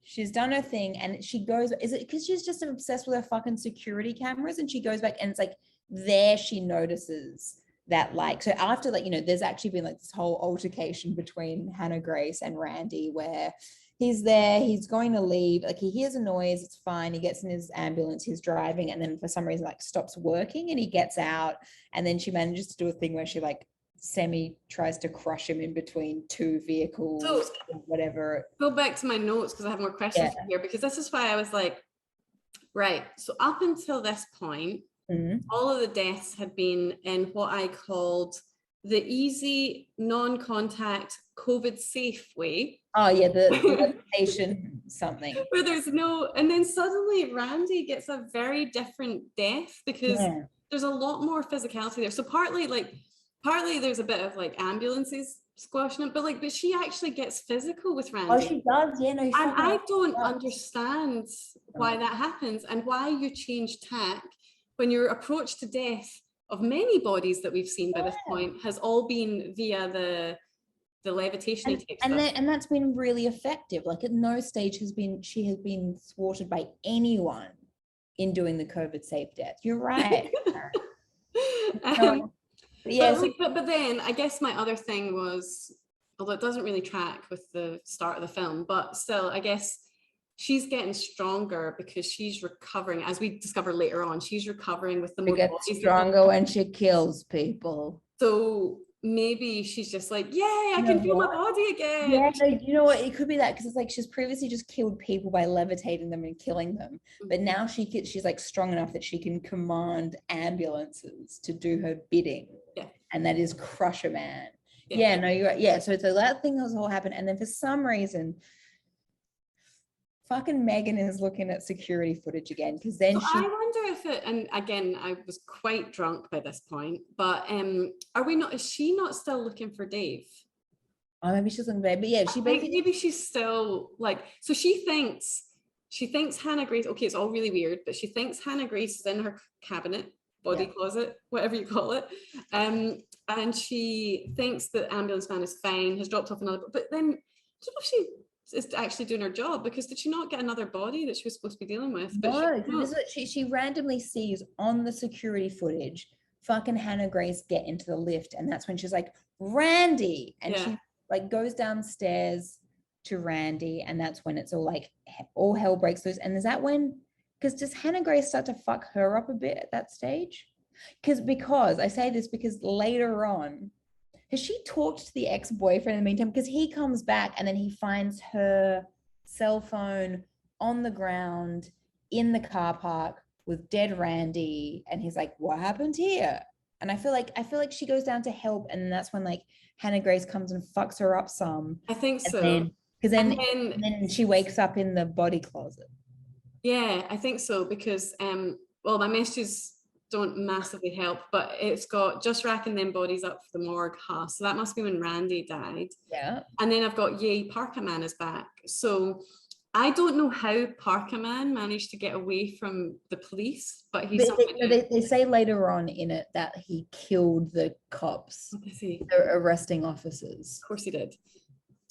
she's done her thing, and she goes, is it because she's just obsessed with her fucking security cameras, and she goes back, and it's like, there she notices that, like, so after, like, you know, there's actually been like this whole altercation between Hannah Grace and Randy where he's there, he's going to leave, like he hears a noise, it's fine, he gets in his ambulance, he's driving, and then for some reason like stops working and he gets out, and then she manages to do a thing where she like semi tries to crush him in between two vehicles, So, whatever. Go back to my notes because I have more questions here, because this is why I was like, right, so up until this point, all of the deaths had been in what I called the easy, non-contact, COVID-safe way. Oh yeah, the patient something. Where there's no, and then suddenly Randy gets a very different death because there's a lot more physicality there. So partly there's a bit of like ambulances squashing it, but she actually gets physical with Randy. Oh, she does, yeah, no. And I don't understand why that happens and why you change tack when your approach to death of many bodies that we've seen by this point has all been via the levitation type stuff. And that's been really effective. Like at no stage she has been thwarted by anyone in doing the COVID safe death. You're right. But then I guess my other thing was, although it doesn't really track with the start of the film, but still, I guess she's getting stronger because she's recovering. As we discover later on, she's recovering with the more gets stronger when she kills people. So maybe she's just like, yay, I can feel my body again. Yeah, no, you know what? It could be that because it's like she's previously just killed people by levitating them and killing them, but now she's like strong enough that she can command ambulances to do her bidding. Yeah, and that is crush a man. Yeah, no, you're right. Yeah, so that thing has all happened, and then for some reason, fucking Megan is looking at security footage again because then I wonder if it, and again, I was quite drunk by this point, but is she not still looking for Dave? Oh, maybe she's looking bad, but yeah, maybe she's still like, so she thinks Hannah Grace, okay, it's all really weird, but she thinks Hannah Grace is in her cabinet, body closet, whatever you call it, and she thinks that ambulance man is fine, has dropped off another, but then I don't know if she is actually doing her job, because did she not get another body that she was supposed to be dealing with? But no, she randomly sees on the security footage fucking Hannah Grace get into the lift, and that's when she's like, Randy, and she like goes downstairs to Randy, and that's when it's all like all hell breaks loose. And is that when, because does Hannah Grace start to fuck her up a bit at that stage? Because I say this because later on, has she talked to the ex-boyfriend in the meantime? Because he comes back and then he finds her cell phone on the ground in the car park with dead Randy, and he's like, what happened here? And I feel like she goes down to help, and that's when like Hannah Grace comes and fucks her up some. I think so. Because then she wakes up in the body closet. Yeah, I think so, because well, my messages don't massively help, but it's got just racking them bodies up for the morgue, so that must be when Randy died. Yeah. And then I've got yay, Parker Man is back. So I don't know how Parker Man managed to get away from the police, but he's they say later on in it that he killed the cops, the arresting officers. Of course he did.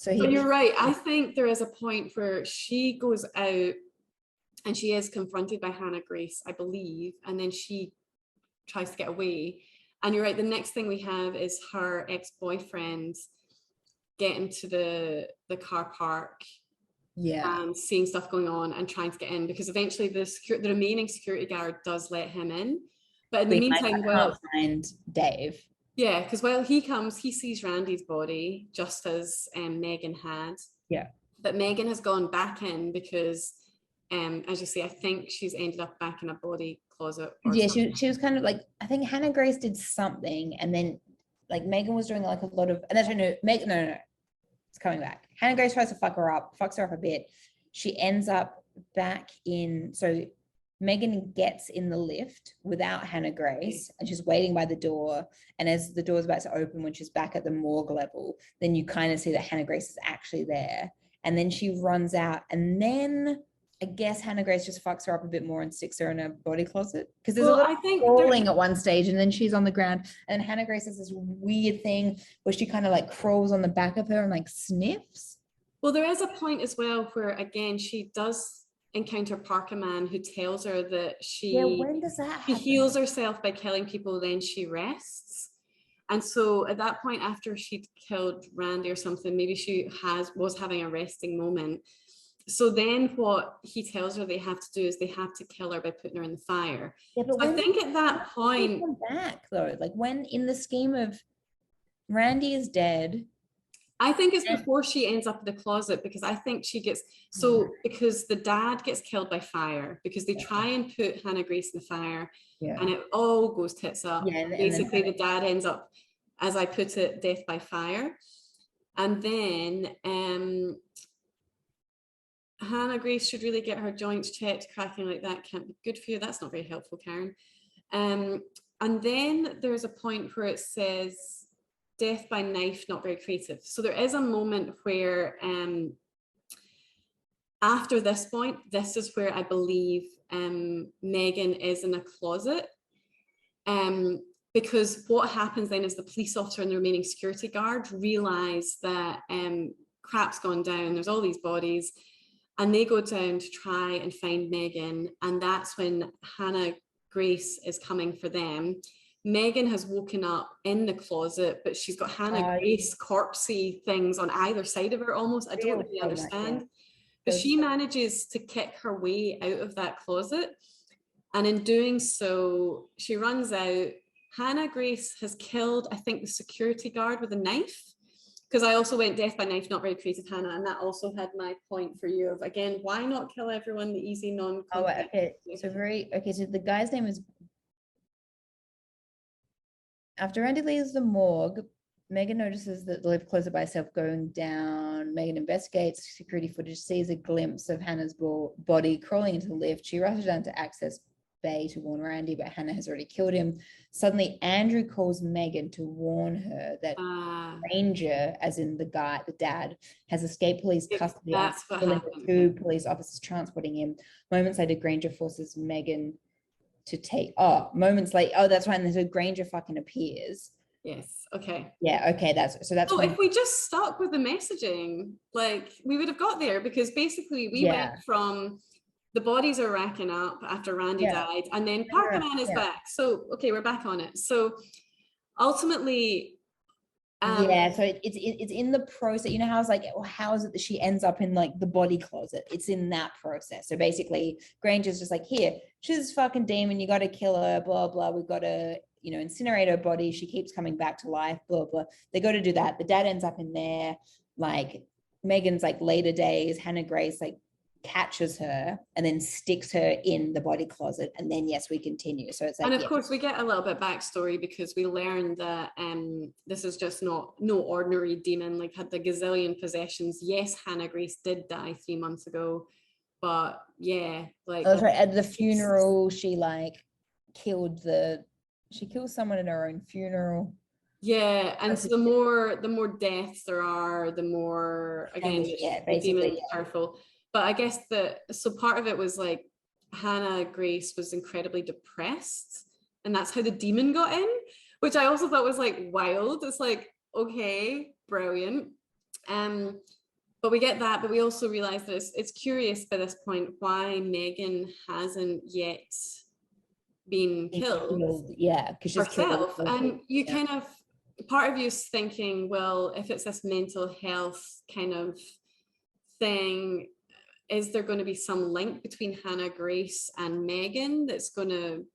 But you're right. I think there is a point where she goes out and she is confronted by Hannah Grace, I believe, and then she tries to get away. And you're right, the next thing we have is her ex-boyfriend getting to the car park, and seeing stuff going on and trying to get in, because eventually the remaining security guard does let him in. But in the meantime, find Dave. Yeah, because while he comes, he sees Randy's body just as Megan had. Yeah. But Megan has gone back in because, as you say, I think she's ended up back in a body closet. She was kind of like, I think Hannah Grace did something, and then like Megan was doing like a lot of, and that's no, it's coming back. Hannah Grace tries to fucks her up a bit. She ends up back in, so Megan gets in the lift without Hannah Grace, and she's waiting by the door, and as the door's about to open when she's back at the morgue level, then you kind of see that Hannah Grace is actually there, and then she runs out, and then I guess Hannah Grace just fucks her up a bit more and sticks her in a body closet, because there's a lot of crawling at one stage, and then she's on the ground, and Hannah Grace has this weird thing where she kind of like crawls on the back of her and like sniffs. Well, there is a point as well where again she does encounter Parker Man, who tells her that when does that happen? She heals herself by killing people, then she rests. And so at that point, after she'd killed Randy or something, maybe she was having a resting moment. So then what he tells her they have to do is they have to kill her by putting her in the fire. Yeah, but so I think at that point, come back though, like when in the scheme of Randy is dead. I think it's before she ends up in the closet, because I think she gets, because the dad gets killed by fire, because they try and put Hannah Grace in the fire, and it all goes tits up. Basically, the dad ends up, as I put it, death by fire. And then Hannah Grace should really get her joints checked. Cracking like that can't be good for you. That's not very helpful, Karen. And then there's a point where it says, death by knife, not very creative. So there is a moment where after this point, this is where I believe Megan is in a closet. Because what happens then is the police officer and the remaining security guard realize that crap's gone down, there's all these bodies, and they go down to try and find Megan, and that's when Hannah Grace is coming for them. Megan has woken up in the closet, but she's got Hannah Grace corpsey things on either side of her almost. I don't really understand. But she manages to kick her way out of that closet. And in doing so, she runs out. Hannah Grace has killed, I think, the security guard with a knife. Because I also went death by knife, not very creative, Hannah. And that also had my point for you of, again, why not kill everyone the easy, non-contact? Okay. So so the guy's name is, after Randy leaves the morgue, Megan notices that the lift closer by herself going down. Megan investigates security footage, sees a glimpse of Hannah's body crawling into the lift. She rushes down to access bay to warn Randy, but Hannah has already killed him. Suddenly, Andrew calls Megan to warn her that Ranger, as in the dad, has escaped police custody. That's what killing happened. the 2 police officers transporting him. Moments later, Granger forces Megan to take. Moments later. Oh, that's right. And so Granger fucking appears. Yes. Okay. Yeah. Okay. That's So if we just stuck with the messaging, like we would have got there, because basically we went from the bodies are racking up after Randy died, and then Parker Man is back. So okay, we're back on it. So ultimately, so it's in the process. You know how it's like, well, how is it that she ends up in like the body closet? It's in that process. So basically, Granger's just like, here, she's a fucking demon. You got to kill her. Blah blah. We've got to, incinerate her body. She keeps coming back to life. Blah blah. They go to do that. The dad ends up in there. Like Megan's like later days. Hannah Grace like catches her and then sticks her in the body closet, and then we continue. So it's like, and of course we get a little bit backstory, because we learned that this is just no ordinary demon, like had the gazillion possessions. Yes, Hannah Grace did die 3 months ago, but like that's right. At the funeral, she like killed someone at her own funeral. And so the more deaths there are, the more, again, the demon is powerful. But I guess so part of it was like Hannah Grace was incredibly depressed, and that's how the demon got in, which I also thought was like wild. It's like, okay, brilliant. But we get that, but we also realize that it's curious by this point why Megan hasn't yet been killed. Because she's herself. And you kind of, part of you is thinking, well, if it's this mental health kind of thing, is there going to be some link between Hannah Grace and Megan that's going to,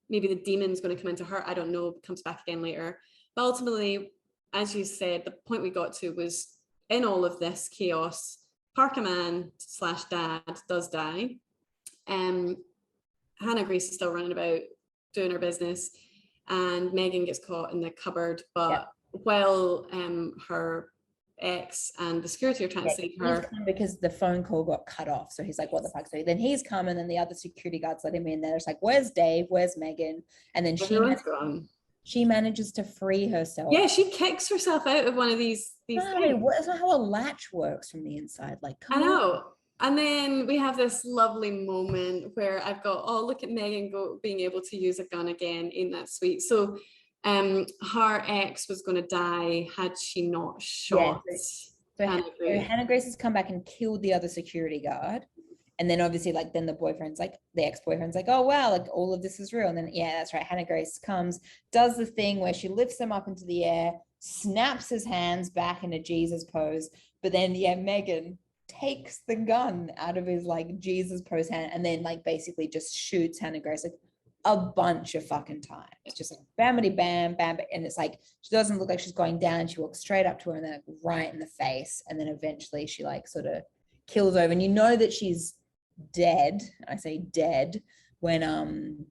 maybe the demon's going to come into her? I don't know, it comes back again later. But ultimately, as you said, the point we got to was, in all of this chaos, Parker Man / dad does die. Hannah Grace is still running about doing her business, and Megan gets caught in the cupboard. But while her ex and the security are trying to save her, because the phone call got cut off, so he's like, what the fuck? So then he's come, and then the other security guards let him in there. It's like, where's Dave, where's Megan? And then she manages to free herself. She kicks herself out of one of these things. That's not how a latch works from the inside. Like, I know. And then we have this lovely moment where I've got, look at Megan being able to use a gun again. Ain't that sweet? So her ex was going to die had she not shot Hannah Grace. Hannah Grace has come back and killed the other security guard. And then obviously, like, then the ex-boyfriend's like, oh, wow, like all of this is real. And then, that's right. Hannah Grace comes, does the thing where she lifts him up into the air, snaps his hands back in a Jesus pose. But then, Megan takes the gun out of his like Jesus pose hand, and then like basically just shoots Hannah Grace like a bunch of fucking times. It's just like bamity bam, bam. And it's like, she doesn't look like she's going down. She walks straight up to her and then like right in the face. And then eventually she like sort of kills over. And you know that she's dead. I say dead when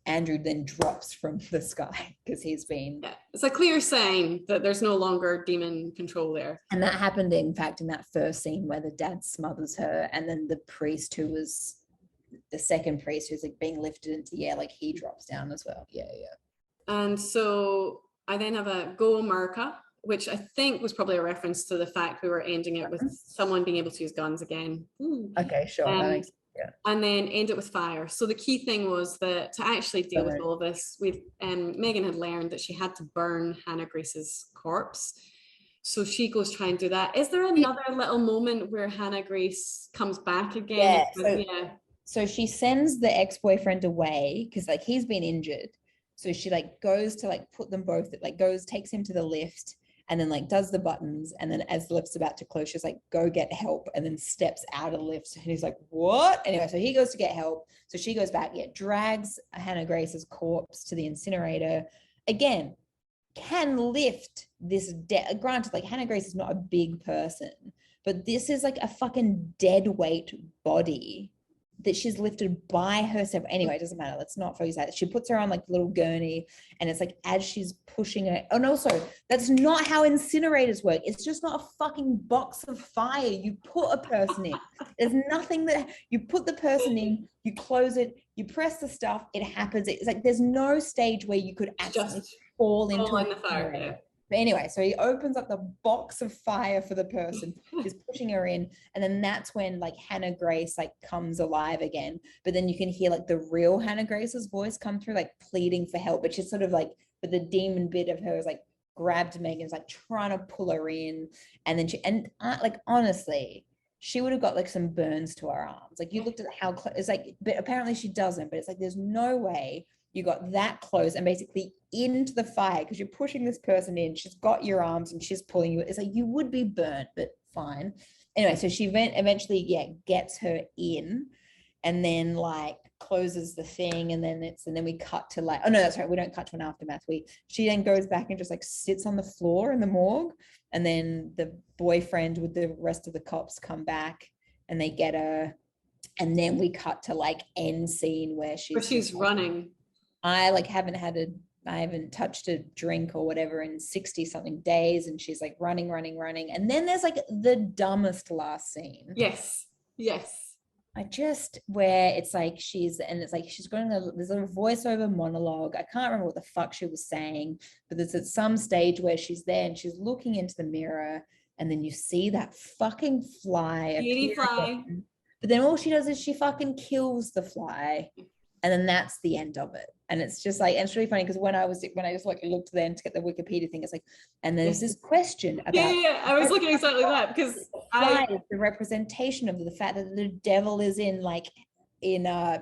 Andrew then drops from the sky because he's been... It's a clear sign that there's no longer demon control there. And that happened, in fact, in that first scene where the dad smothers her, and then the priest who was... the second priest who's like being lifted into the air, like he drops down as well. Yeah. And so I then have a go America which I think was probably a reference to the fact we were ending it with someone being able to use guns again. Ooh. Okay, sure. That makes, yeah. And then end it with fire. So the key thing was that to actually deal with all of this, Megan had learned that she had to burn Hannah Grace's corpse. So she goes try and do that. Is there another little moment where Hannah Grace comes back again? So she sends the ex-boyfriend away because like he's been injured. So she like goes to like put them both, like takes him to the lift and then like does the buttons. And then as the lift's about to close, she's like, go get help, and then steps out of the lift. And he's like, what? Anyway, so he goes to get help. So she goes back, drags Hannah Grace's corpse to the incinerator. Again, can lift this granted, like Hannah Grace is not a big person, but this is like a fucking dead weight body that she's lifted by herself. Anyway, it doesn't matter. Let's not focus that. She puts her on like a little gurney, and it's like as she's pushing her. Oh no, sorry, that's not how incinerators work. It's just not a fucking box of fire. You put a person in. There's nothing that you put the person in. You close it. You press the stuff. It happens. It's like there's no stage where you could actually fall into the fire. Yeah. But anyway, so he opens up the box of fire for the person, he's pushing her in, and then that's when like Hannah Grace like comes alive again. But then you can hear like the real Hannah Grace's voice come through, like pleading for help. But she's sort of like, but the demon bit of her is like grabbed Megan's like trying to pull her in, and then like honestly, she would have got like some burns to her arms. Like you looked at how close, it's like, but apparently she doesn't. But it's like there's no way you got that close and basically into the fire because you're pushing this person in. She's got your arms and she's pulling you. It's like you would be burnt, but fine. Anyway, so she eventually gets her in, and then like closes the thing, and then we cut to like, oh no, that's right, we don't cut to an aftermath. She then goes back and just like sits on the floor in the morgue, and then the boyfriend with the rest of the cops come back and they get her, and then we cut to like end scene where she's running. I haven't touched a drink or whatever in 60 something days, and she's like running. And then there's like the dumbest last scene. Yes. Where it's like she's going to, there's a voiceover monologue. I can't remember what the fuck she was saying, but there's at some stage where she's there and she's looking into the mirror, and then you see that fucking fly. Beauty fly. But then all she does is she fucking kills the fly. And then that's the end of it. And it's just like, and it's really funny because when I just like looked then to get the Wikipedia thing, it's like, and there's this question about I was looking exactly that because the representation of the fact that the devil is in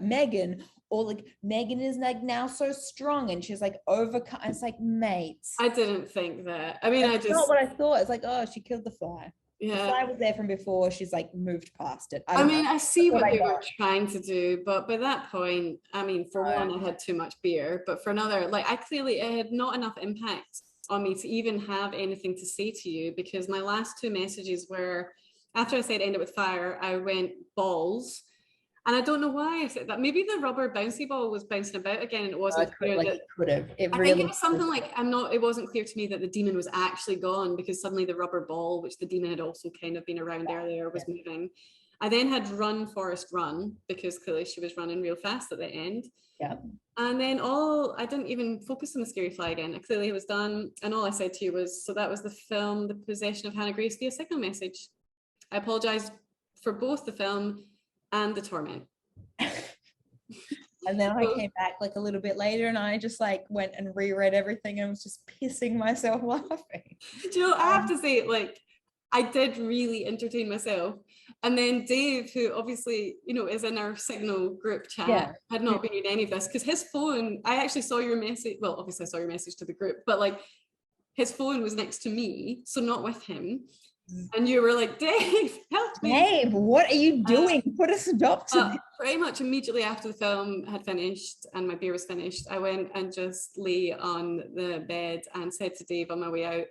Megan, or like Megan is like now so strong and she's like overcome. It's like, mates, I didn't think that. I mean, that's not what I thought. It's like, oh, she killed the fly. Yeah, the fly was there from before. She's like moved past it. I see what they were trying to do, but by that point, I mean, for one, I had too much beer, but for another, like it had not enough impact on me to even have anything to say to you, because my last two messages were, after I said end it with fire, I went balls. And I don't know why I said that. Maybe the rubber bouncy ball was bouncing about again, and it wasn't clear. It could have. I think it was something like, it wasn't clear to me that the demon was actually gone, because suddenly the rubber ball, which the demon had also kind of been around earlier, was moving. I then had run, Forrest, run, because clearly she was running real fast at the end. Yeah. And then I didn't even focus on the scary fly again. Clearly it was done. And all I said to you was, so that was the film, The Possession of Hannah Grace via signal message. I apologize for both the film and the torment. And then I came back like a little bit later and I just like went and reread everything and was just pissing myself laughing. Do you know, I have to say, like, I did really entertain myself. And then Dave, who obviously, is in our Signal group chat, had not been reading any of this, because his phone, I actually saw your message. Well, obviously I saw your message to the group, but like his phone was next to me, so not with him. And you were like, Dave, help me. Dave, what are you doing? Put a stop to this. Pretty much immediately after the film had finished and my beer was finished, I went and just lay on the bed and said to Dave on my way out,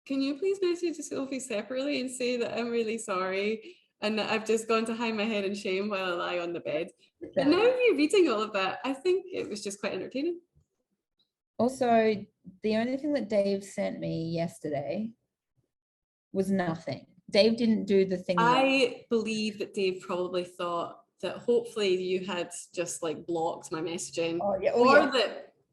can you please message Sophie separately and say that I'm really sorry and that I've just gone to hide my head in shame while I lie on the bed. But now you're reading all of that, I think it was just quite entertaining. Also, the only thing that Dave sent me yesterday was nothing. Dave didn't do the thing. I believe that Dave probably thought that hopefully you had just like blocked my messaging,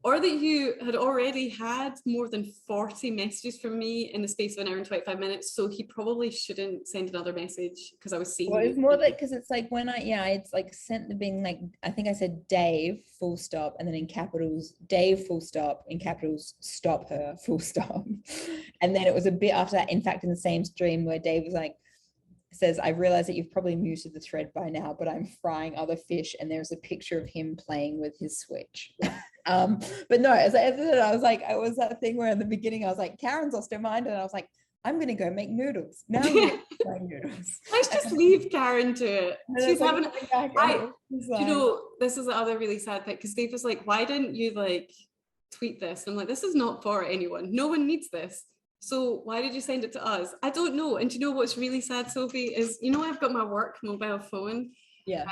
or that you had already had more than 40 messages from me in the space of an hour and 25 minutes. So he probably shouldn't send another message because I was seeing Well, you. it's more like, because it's like when it's like sent the being like, I think I said Dave full stop, and then in capitals Dave full stop, in capitals stop her full stop. And then it was a bit after that, in fact, in the same stream, where Dave was like, says, I realize that you've probably muted the thread by now, but I'm frying other fish, and there's a picture of him playing with his Switch. But no, as I was that thing where in the beginning I was like, Karen's lost her mind, and I was like, I'm gonna go make noodles. Now I'm gonna make noodles. Let's just leave Karen to it. She's having you know, this is the other really sad thing, because Dave was like, why didn't you like tweet this? And I'm like, this is not for anyone. No one needs this. So why did you send it to us? I don't know. And do you know what's really sad, Sophie, is, you know, I've got my work mobile phone. Yeah.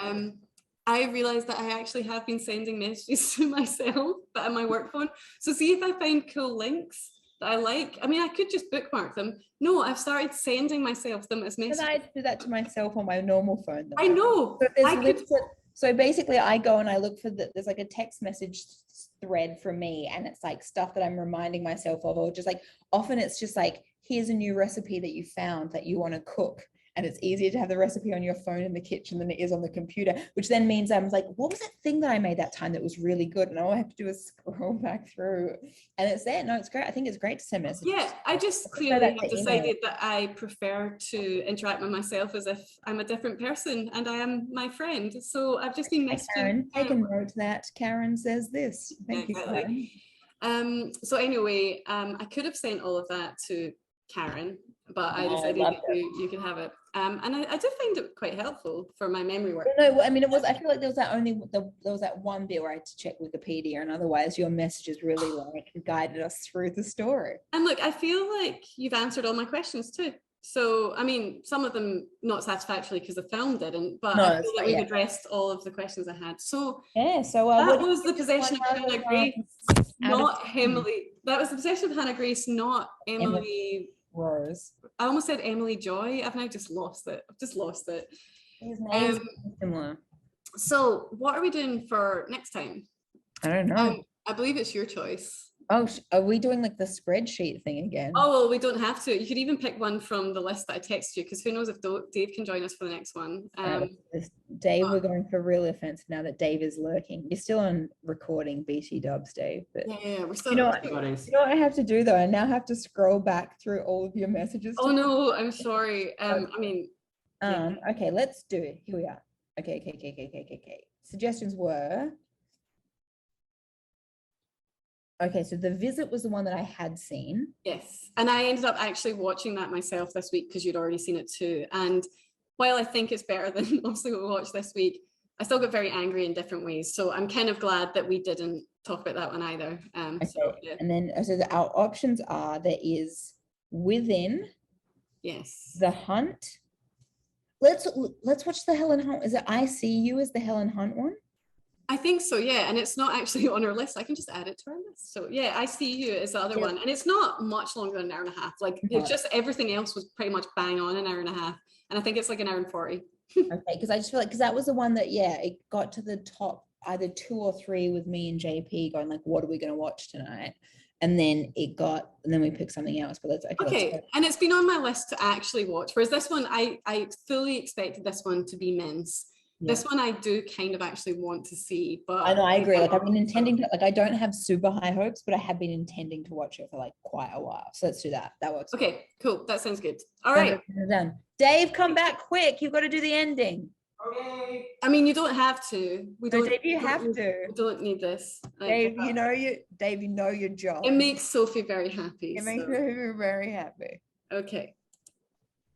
I realized that I actually have been sending messages to myself, but on my work phone. So see if I find cool links that I like. I mean, I could just bookmark them. No, I've started sending myself them as messages. I do that to myself on my normal phone, though. I know. So basically I go and I look for there's like a text message thread from me, and it's like stuff that I'm reminding myself of, or just like, often it's just like, here's a new recipe that you found that you want to cook. And it's easier to have the recipe on your phone in the kitchen than it is on the computer, which then means I'm like, what was that thing that I made that time that was really good? And all I have to do is scroll back through, and it's there. No, it's great. I think it's great to send messages. Yeah, I just clearly have decided that I prefer to interact with myself as if I'm a different person and I am my friend. So I've just been messaging. Karen, take a note that Karen says this. Thank you, Karen. So anyway, I could have sent all of that to Karen, but I decided that you can have it. And I did find it quite helpful for my memory work. No, I mean, I feel like there was that one bit where I had to check Wikipedia, and otherwise your messages really like guided us through the story. And look, I feel like you've answered all my questions too. So, I mean, some of them not satisfactorily because the film didn't, but I feel like we've addressed all of the questions I had. So yeah, so that was the possession of Hannah Grace, not Emily. That was the possession of Hannah Grace, not Emily Rose. I almost said Emily Joy. I've now just lost it. His name's similar. So what are we doing for next time? I don't know. I believe it's your choice. Oh, are we doing like the spreadsheet thing again? Oh, well, we don't have to. You could even pick one from the list that I texted you, because who knows if Dave can join us for the next one. Dave, we're going for real offensive now that Dave is lurking. You're still on recording BT Dubs, Dave. But yeah, we're still. You know what I have to do though? I now have to scroll back through all of your messages. Oh no, I'm sorry. I mean. Okay, let's do it. Here we are. Okay. Suggestions were. Okay, so The Visit was the one that I had seen. Yes, and I ended up actually watching that myself this week because you'd already seen it too. And while I think it's better than obviously what we watched this week, I still got very angry in different ways. So I'm kind of glad that we didn't talk about that one either. Okay. So, yeah. And then our options are, there is Within. Yes. The Hunt. Let's watch the Helen Hunt. Is it I See You as the Helen Hunt one? I think so, yeah. And it's not actually on our list. I can just add it to our list. So yeah, I See You is the other one. And it's not much longer than an hour and a half. Like it's just everything else was pretty much bang on an hour and a half. And I think it's like an hour and 40. Okay, because I just feel like, because that was the one that, it got to the top, either 2 or 3 with me and JP going like, what are we going to watch tonight? And then we picked something else, but that's okay. And it's been on my list to actually watch. Whereas this one, I fully expected this one to be men's. Yeah. This one I do kind of actually want to see, but I know, I agree. Like I've been intending to, like I don't have super high hopes, but I have been intending to watch it for like quite a while. So let's do that. That works. Okay, cool. That sounds good. All right. Done. Dave, come back quick. You've got to do the ending. Okay. I mean, you don't have to. We don't. Dave, you have to. We don't need this. Dave, you know your job. It makes Sophie very happy. It makes her very happy. Okay.